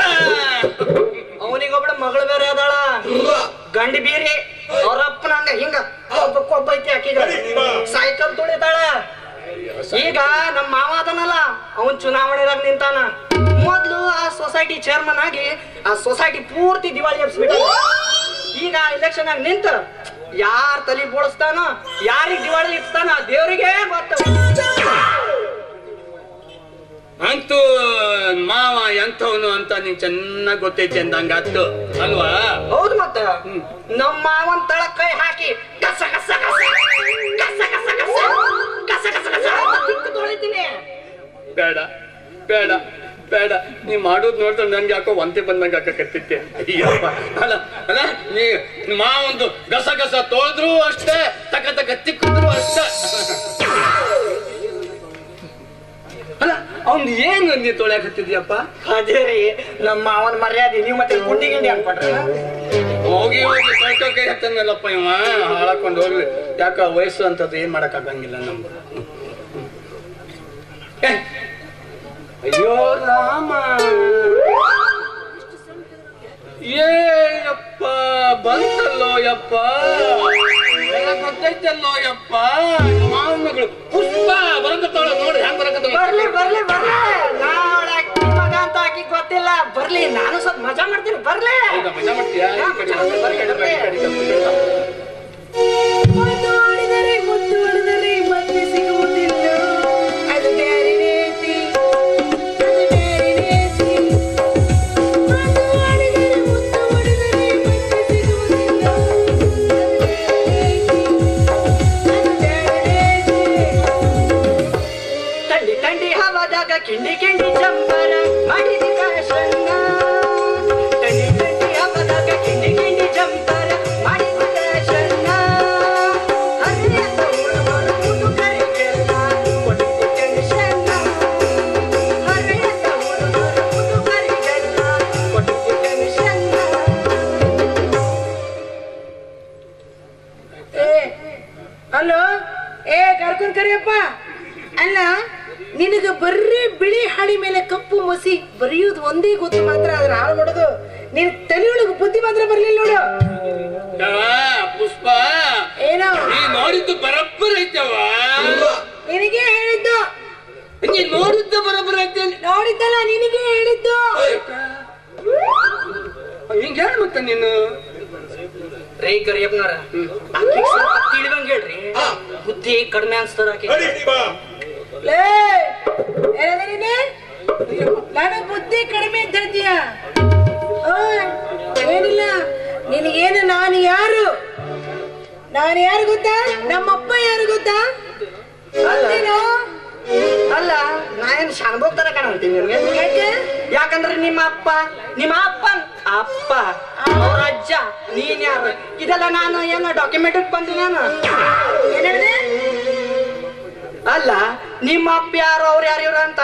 ಅವನಿಗೊಬ್ಬಳ ಮಗಳು ಬೇರೆ ಅದಾಳ, ಗಂಡಿ ಬೀರಿ. ಅವ್ರಪ್ಪನ ಹಂಗ ಹಿಂಗ ಕೊಬ್ಬ ಐತಿ ಆಕಿಗ, ಸೈಕಲ್ ತುಳಿತಾಳ. ಈಗ ನಮ್ಮ ಮಾವ ಅದನಲ್ಲ ಅವನ್ ಚುನಾವಣೆದಾಗ ನಿಂತಾನ. ಮೊದ್ಲು ಆ ಸೊಸೈಟಿ ಚೇರ್ಮನ್ ಆಗಿ ಆ ಸೊಸೈಟಿ ಪೂರ್ತಿ ದಿವಾಳಿ ಎಬ್ಸ್ಬಿಟ್ಟ. ಈಗ ಎಲೆಕ್ಷನ್ ಆಗಿ ನಿಂತ ಯಾರ್ ತಲಿ ಬೋಳಿಸ್ತಾನೋ ಯಾರಿಗ್ ದಿವಾಳಿ ಇಡ್ತಾನ ದೇವ್ರಿಗೆ ಗೊತ್ತ. ಅಂತೂ ಮಾವ ಎಂಥವನು ಅಂತ ನಿಂಗೆ ಚೆನ್ನಾಗ್ ಗೊತ್ತೈತಿ ಅಂದಂಗಾತು ಅಲ್ವಾ? ಹೌದು ಮತ್ತ ನಮ್ಮ ಮಾವನ್ ತಳ ಕೈ ಹಾಕಿ ಕಸ ಕಸ ಕಸ ಕಸ ಕಸ ಕಸ ಕಸ ಕಸ ಕಸ ತೊಳಿತೀನಿ. ಬೇಡ ಬೇಡ ಬೇಡ, ನೀ ಮಾಡೋದು ನೋಡಿದ್ರೆ ನನ್ಗೆ ಯಾಕೋ ಒಂತೆ ಬಂದಂಗ ಹಾಕಕತ್ತಿದ್ದೆ. ಅಯ್ಯಪ್ಪ ಅಲ್ಲ ಅಲ್ಲ, ನೀ ಮಾವೊಂದು ಗಸ ಗಸ ತೊಳೆದ್ರು ಅಷ್ಟೇ, ತಕ ತಕ ತಿಕ್ಕಿದ್ರು ಅಷ್ಟೇ. ಅಲ್ಲ ಅವ್ನು ಏನು ನೀ ತೊಳ್ಯಾಕತ್ತಿದ್ಯಪ್ಪ? ಅದೇ ರೀ ನಮ್ಮ ಮಾವನ್ ಮರ್ಯಾದೆ. ನೀವು ಮತ್ತೆ ಗುಂಡಿ ಗಿಂಡಿ ಅನ್ಕೊಂಡ್ರೆ ಹೋಗಿ ಹೋಗಿ ತೊಳ್ಕೊಕೆ ಹತ್ತನಲ್ಲಪ್ಪ ಇವ ಹಾಳಾಕೊಂಡು ಹೋಗ್ಲಿ. ಯಾಕ ವಯಸ್ಸು ಅಂತದ್ದು ಏನ್ ಮಾಡಕ್ ಆಗಂಗಿಲ್ಲ ನಮ್ದು. ಅಯ್ಯೋ ರಾಮ, ಏಯಪ್ಪ ಬಂತಲ್ಲೋ ಯಪ್ಪ, ಗೊತ್ತೈತಲ್ಲೋ ಯಪ್ಪ. ಮಾವನ ಮಗಳು ಪುಷ್ಪ ಬರಕತ್ತವಳ ನೋಡಿ, ಹೆಂಗ್ ಬರಕತ್ತವ. ಬರ್ಲಿ ಬರ್ಲಿ ಬರ್ಲಿ, ನಾಳೆ ಮಗ ಅಂತ ಆಕಿ ಗೊತ್ತಿಲ್ಲ. ಬರ್ಲಿ, ನಾನು ಸ್ವಲ್ಪ ಮಜಾ ಮಾಡ್ತೀನಿ. ಬರ್ಲಿ, ಮಜಾ ಮಾಡ್ತೀಯಾ? ಮುತ್ತು ಆಡಿದರೆ ಮತ್ತೆ ಸಿಗುವುದಿಲ್ಲ, ಅದು ಬೇರೆ ರೀತಿ, ಅದು ಬೇರೆ ರೀತಿ. ಮುತ್ತು ಆಡಿದರೆ ಮತ್ತೆ ಸಿಗುವುದಿಲ್ಲ, ಅದು ಬೇರೆ ರೀತಿ, ಅದು ಬೇರೆ ರೀತಿ. ತಂಡಿ ತಂಡಿ ಹವಾದಾಗ ಕಿಂಡಿ ಕಿಂಡಿ ಚಂಬರ ಮಾಡಿದ ಕಾಶಣ್ಣ. ತಂಡಿ ತಂಡಿ ಹವಾದಾಗ ಕಿಂಡಿ ಕಿಂಡಿ ಚಂಬರ ಮಾಡಿದ ಕಾಶಣ್ಣ. ಹರಿಯದ ಹುಡುಗರು ಮುದುಕರಿಗೆಲ್ಲ ಕೊಡುತ್ತೆ ಟೆನ್ಷನ್ನ. ಹರಿಯದ ಹುಡುಗರು ಮುದುಕರಿಗೆಲ್ಲ ಕೊಡುತ್ತೆ ಟೆನ್ಷನ್ನ. ಹಲೋ, ಕರ್ಕೊಂಡ್ ಕರಿಯಪ್ಪ. ಅಲ್ಲ, ನಿನಗೆ ಬರ್ರಿ ಬಿಳಿ ಹಾಳಿ ಮೇಲೆ ಕಪ್ಪು ಮಸಿ ಬರೆಯುವುದು ಒಂದೇ ಗೊತ್ತು ಮಾತ್ರ, ಅದ್ರ ಹಾಳು ಮಾಡೋದು ನಿನ್ ತಲೆಯೊಳಗೆ ಬುದ್ಧಿ ಮಾತ್ರ ಬರ್ಲಿಲ್ಲ ನೋಡು. ಪುಷ್ಪ ಏನೋ ನೀ ನೋಡಿದ್ದು ಬರಬ್ಬರ ಐತವ. ನಿನಗೆ ಹೇಳಿದ್ದು, ನೀ ನೋಡಿದ್ದು ಬರಬ್ಬರ ಐತೆ. ನೋಡಿದ್ದಲ್ಲ ನಿನಗೆ ಹೇಳಿದ್ದು. ಹಿಂಗ ಹೇಳ ಮತ್ತೆ ನೀನು. ರೈ ಕರಿಯಪ್ಪನವ್ರ ಆಕಿಗೆ ಸ್ವಲ್ಪ ತಿಳಿದಂಗ ಹೇಳ್ರಿ, ಬುದ್ಧಿ ಕಡಿಮೆ ಅನ್ಸ್ತದ ಆಕಿ. ಲೇ, ಏನದ ನೀನು? ನಾನು ಬುದ್ಧಿ ಕಡಿಮೆ ಅಂತ ಹೇಳ್ತೀಯ? ಏನಿಲ್ಲ, ನಿನಗೇನು ನಾನು ಯಾರು ಗೊತ್ತಾ? ನಮ್ಮಪ್ಪ ಯಾರು ಗೊತ್ತಾ? ಅಲ್ಲ ಅಲ್ಲ, ನಾ ಏನ್ ಶಾನ್ಬೋಗ್ತಾರ ಕಾಣಂತೀನಿ ನಿಮ್ಗೆ. ಯಾಕೆ? ಯಾಕಂದ್ರೆ ನಿಮ್ಮ ಅಪ್ಪನ್ ಅಪ್ಪ ಅವ್ರ ಅಜ್ಜ ನೀನ್ ಯಾರು ಇದೆಲ್ಲ ನಾನು ಏನೋ ಡಾಕ್ಯುಮೆಂಟ್ ಬಂದು ನಾನು ಏನಿದೆ? ಅಲ್ಲ, ನಿಮ್ಮ ಅಪ್ಪ ಯಾರು ಅವ್ರು ಯಾರು ಇವ್ರು ಅಂತ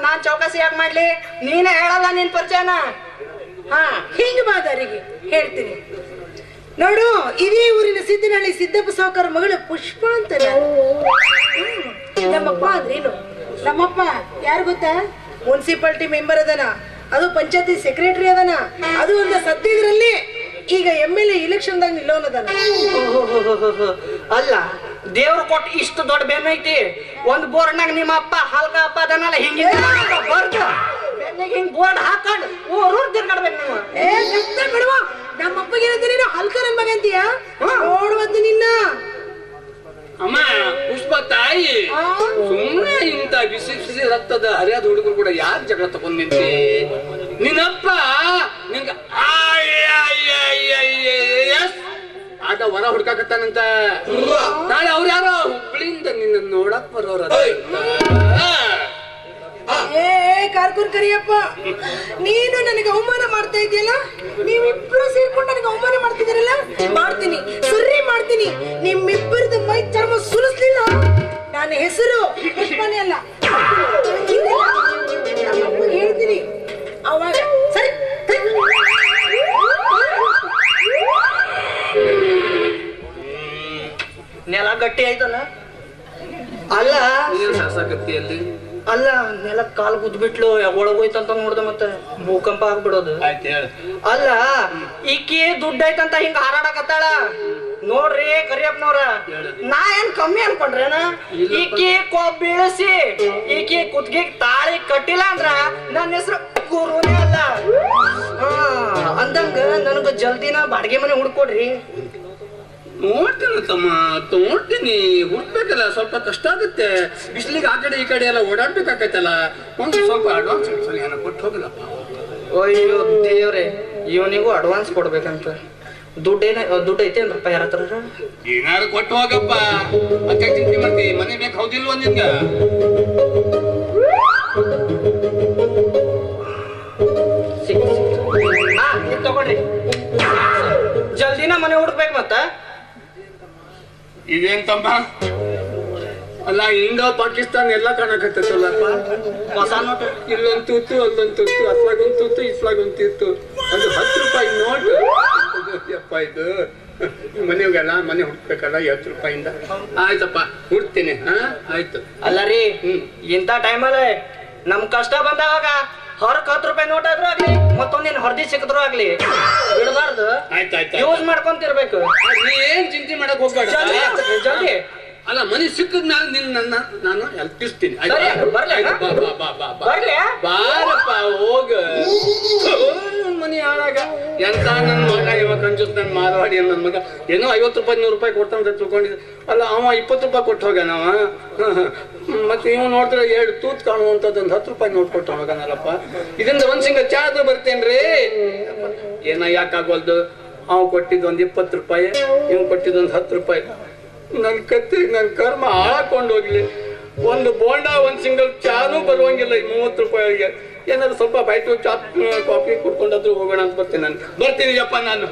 ನಾನ್ ಚೌಕಾಸಿ ಯಾಕೆ ಮಾಡ್ಲಿ? ನೀನೇ ಹೇಳಲ್ಲ ನಿನ್ ಪರಿಚಯನ. ಹಾ, ಹಿಂಗ ಮಾತಾರಿಗೆ ಹೇಳ್ತೀನಿ ನೋಡು. ಇದೇ ಊರಿನ ಸಿದ್ದನಹಳ್ಳಿ ಸಿದ್ದಪ್ಪ ಸಾವುಕಾರ ಮಗಳು ಪುಷ್ಪ ಅಂತ ನಾನು. ನಮ್ಮಪ್ಪ ಅಂದ್ರೇನು? ನಮ್ಮಪ್ಪ ಯಾರು ಗೊತ್ತಾ? ಮುನ್ಸಿಪಾಲಿಟಿ ಮೆಂಬರ್ ಅದನ, ಅದು ಪಂಚಾಯತಿ ಸೆಕ್ರೆಟರಿ ಅದನ, ಅದು ಒಂದು ಸದ್ಯದ್ರಲ್ಲಿ ಈಗ MLA ಇಲೆಕ್ಷನ್ದಾಗ ನಿಲ್ಲೋನದನ. ಅಲ್ಲ, ದೇವ್ರು ಕೊಟ್ಟು ಇಷ್ಟು ದೊಡ್ಡ ಬೆನ್ನೈತಿ, ಒಂದ್ ಬೋರ್ಡ್ನಾಗ ನಿಮ್ಮ ಅಪ್ಪ ಹಲ್ಕ ಅಪ್ಪ ಅದನ್ನಲ್ಲ ಹಿಂಗೆ ಬರ್ದು ಬೆನ್ನಿಗೆ ಹಿಂಗ್ ಬೋರ್ಡ್ ಹಾಕೊಂಡು ಊರೂರ್ ತಿರ್ಗಾಡ್ಬೇಕು ನೀವು. ಬಿಡುವ, ನಮ್ಮಪ್ಪಗೆ ಏನಂತ ನೀನು ಹಲ್ಕ ನನ್ ಮಗ ಅಂತೀಯ? ನೋಡುವಂತ ನಿನ್ನ ಅಮ್ಮ ಪುಷ್ಪ ತಾಯಿ, ಸುಮ್ಮನೆ ಇಂತ ಬಿಸಿ ಬಿಸಿ ರಕ್ತದ ಹರಿಯಾದ ಹುಡುಗರು ಕೂಡ ಯಾರು ಜಗಳ ತಗೊಂಡ್ ನಿಂತಿ? ನಿನ್ನಪ್ಪ ನಿಂಗ ಆಟ ವರ ಹುಡ್ಕಾಕತ್ತಾನಂತ. ನಾಳೆ ಅವ್ರು ಯಾರೋ ಹುಬ್ಳಿಯಿಂದ ನಿನ್ನ ನೋಡಕ್ ಬರೋರ. ಏ ಕಾರ್ಕೂರ್ ಕರಿಯಪ್ಪ, ನೀನು ನನಗೆ ಅವಮಾನ ಮಾಡ್ತಾ ಇದೆಯಲ್ಲ, ನೀವಿಬ್ರು ಸೇರ್ಕೊಂಡು ನನಗೆ ಅವಮಾನ ಮಾಡ್ತಿದ್ದೀರಲ್ಲ, ಮಾಡ್ತೀನಿ, ಸರಿ ಮಾಡ್ತೀನಿ. ನಿಮ್ಮಿಬ್ಬರದು ಮೈ ಚರ್ಮ ಸುಲಿಸ್ಲಿಲ್ಲ, ನನ್ನ ಹೆಸರು ಪುಷ್ಪನೇ ಅಲ್ಲ. ಹೇಳ್ತೀನಿ ಅವಾಗ ಸರಿ. ನೆಲ ಗಟ್ಟಿ ಆಯ್ತಲ್ಲ. ಅಲ್ಲ ಶಾಸಕತ್ತಿಯಲ್ಲಿ ಅಲ್ಲ, ನೆಲ ಕಾಲ್ ಗುದ್ಬಿಟ್ಲು, ಒಳಗೋಯ್ತಂತ ನೋಡ್ದೆ, ಮತ್ತೆ ಭೂಕಂಪ ಆಗ್ಬಿಡೋದು. ಆಯ್ತು ಹೇಳ. ಅಲ್ಲ, ಈಕಿ ದುಡ್ಡು ಐತಂತ ಹಿಂಗ ಹಾರಾಡಕತ್ತಾಳ ನೋಡ್ರಿ ಕರಿಯಪ್ಪನವ್ರ. ನಾ ಏನ್ ಕಮ್ಮಿ ಅನ್ಕೊಂಡ್ರೇನ? ಈಕಿ ಬೀಳಿಸಿ ಈಕಿ ಕುತ್ತಿಗೆ ತಾಳಿ ಕಟ್ಟಿಲ್ಲ ಅಂದ್ರ ನನ್ನ ಹೆಸರು ಗುರುನೇ ಅಲ್ಲ. ಅಂದಂಗ ನನಗ ಜಲ್ದಿನ ಬಾಡಿಗೆ ಮನೆ ಹುಡ್ಕೊಡ್ರಿ. ನೋಡ್ತೀನಿ ತಮ್ಮ, ನೋಡ್ತೀನಿ. ಹುಡ್ಬೇಕಲ್ಲ, ಸ್ವಲ್ಪ ಕಷ್ಟ ಆಗುತ್ತೆ. ಬಿಸಿಲಿಗೆ ಆ ಕಡೆ ಈ ಕಡೆ ಎಲ್ಲ ಓಡಾಡ್ಬೇಕಾಗತ್ತಲ್ಲ. ಒಂದು ಸ್ವಲ್ಪ ಅಡ್ವಾನ್ಸ್ ಏನೋ ಕೊಟ್ಟು ಹೋಗಲಪ್ಪ. ಅಯ್ಯೋ ದೇವ್ರೆ, ಇವನಿಗೂ ಅಡ್ವಾನ್ಸ್ ಕೊಡ್ಬೇಕಂತ. ದುಡ್ಡು ಐತೇನ್ರಪ್ಪ ಯಾರ ಹತ್ರ? ಏನಾರು ಕೊಟ್ಟು ಹೋಗಪ್ಪ. ಮತ್ತೆ ಚಿಂತೆ ಮಾಡ್ತಿ, ಮನೆ ಬೇಕು ಹೌದಿಲ್ವ ನಿನ್ಗ? ತಗೊಳ್ರಿ, ಜಲ್ದಿನ ಮನೆ ಹುಡ್ಬೇಕು ಮತ್ತ. ಇದೇನ್ ತಮ್ಮ? ಅಲ್ಲ, ಇಂಡೋ ಪಾಕಿಸ್ತಾನ ಎಲ್ಲ ಕಾಣಕತ್ತಲ್ಲಪ್ಪ. ಹೊಸ ನೋಟ್ ಇಲ್ಲೊಂದು ತೂತು, ಅಲ್ಲೊಂದು ತೂತು, ಅಸ್ಲಾಗೊಂದು ತೂತು, ಇಸ್ಲಾಗೊಂದು ತೂತು. ಅದು 10 ರೂಪಾಯಿ ನೋಟ್. ಯಪ್ಪ, ಇದು ಮನೆಗೆಲ್ಲ ಮನೆ ಹುಡ್ಬೇಕಲ್ಲ 10 ರೂಪಾಯಿಂದ. ಆಯ್ತಪ್ಪ, ಹುಡ್ತೀನಿ. ಆಯ್ತು. ಅಲ್ಲ ರೀ, ಇಂಥ ಟೈಮಲ್ಲಿ ನಮ್ ಕಷ್ಟ ಬಂದಾಗ ಹೊರಕ್ 10 ರೂಪಾಯಿ ನೋಟ್ ಆದ್ರೂ ಆಗ್ಲಿ, ಮತ್ತೊಂದೇನು ಹೊರದಿ ಸಿಕ್ಕಿದ್ರು ಆಗ್ಲಿ, ಬಿಡಬಾರ್ದು. ಆಯ್ತಾಯ್ತು, ಯೂಸ್ ಮಾಡ್ಕೊಂತಿರ್ಬೇಕು. ನೀ ಏನ್ ಚಿಂತೆ ಮಾಡಕ್ ಹೋಗ್ಬೇಡ. ಜಲ್ದಿ ಅಲ್ಲ, ಮನೆ ಸಿಕ್ಕದ ಮೇಲೆ ನಿನ್ನ ನಾನು ಎಲ್ಪಿಸ್ತೀನಿ. ಬಾರಪ್ಪ, ಹೋಗ. ಮನಿ ಹಾಳಾಗ ಎಂತ ನನ್ ಮಗ ಇವ ಕಂಜೂಸ್, ನನ್ ಮಾರವಾಡಿ ನನ್ ಮಗ. ಏನೋ 50 ರೂಪಾಯಿ 100 ರೂಪಾಯಿ ಕೊಡ್ತಾನ ತಿಳ್ಕೊಂಡಿದ್ದೆ. ಅಲ್ಲ, ಅವ 20 ರೂಪಾಯಿ ಕೊಟ್ಟು ಹೋಗ್ಯಾನ ಅವ. ಮತ್ತೆ ಇವ್ ನೋಡಿದ್ರೆ 2 ತೂತ್ ಕಾಣುವಂತದ್ದು 10 ರೂಪಾಯಿ ನೋಟ್ ಕೊಟ್ಟು ಹೋಗನಲ್ಲಪ್ಪ. ಇದರಿಂದ ಒಂದ್ ಸಿಂಗ ಚಾದ ಬರ್ತೇನ್ರಿ. ಏನ ಯಾಕಾಗೋಲ್ದು? ಅವ ಕೊಟ್ಟಿದ್ದು 20 ರೂಪಾಯಿ, ಇವ್ ಕೊಟ್ಟಿದ್ದು 10 ರೂಪಾಯಿ. ನನ್ ಕತ್ತಿ, ನನ್ ಕರ್ಮ ಹಾಳಾಕೊಂಡು ಹೋಗ್ಲಿ. ಒಂದು ಬೋಂಡ, ಒಂದ್ ಸಿಂಗಲ್ ಚಾನು ಬರುವಂಗಿಲ್ಲ ಈ 30 ರೂಪಾಯಿಗೆ. ಏನಾದ್ರು ಸ್ವಲ್ಪ ಬೈಟು ಚಾ ಕಾಫಿ ಕುಡ್ಕೊಂಡಾದ್ರೂ ಹೋಗೋಣ ಅಂತ ಬರ್ತೀನಿ. ನಾನು ಬರ್ತೀನಿ ಅಪ್ಪ ನಾನು.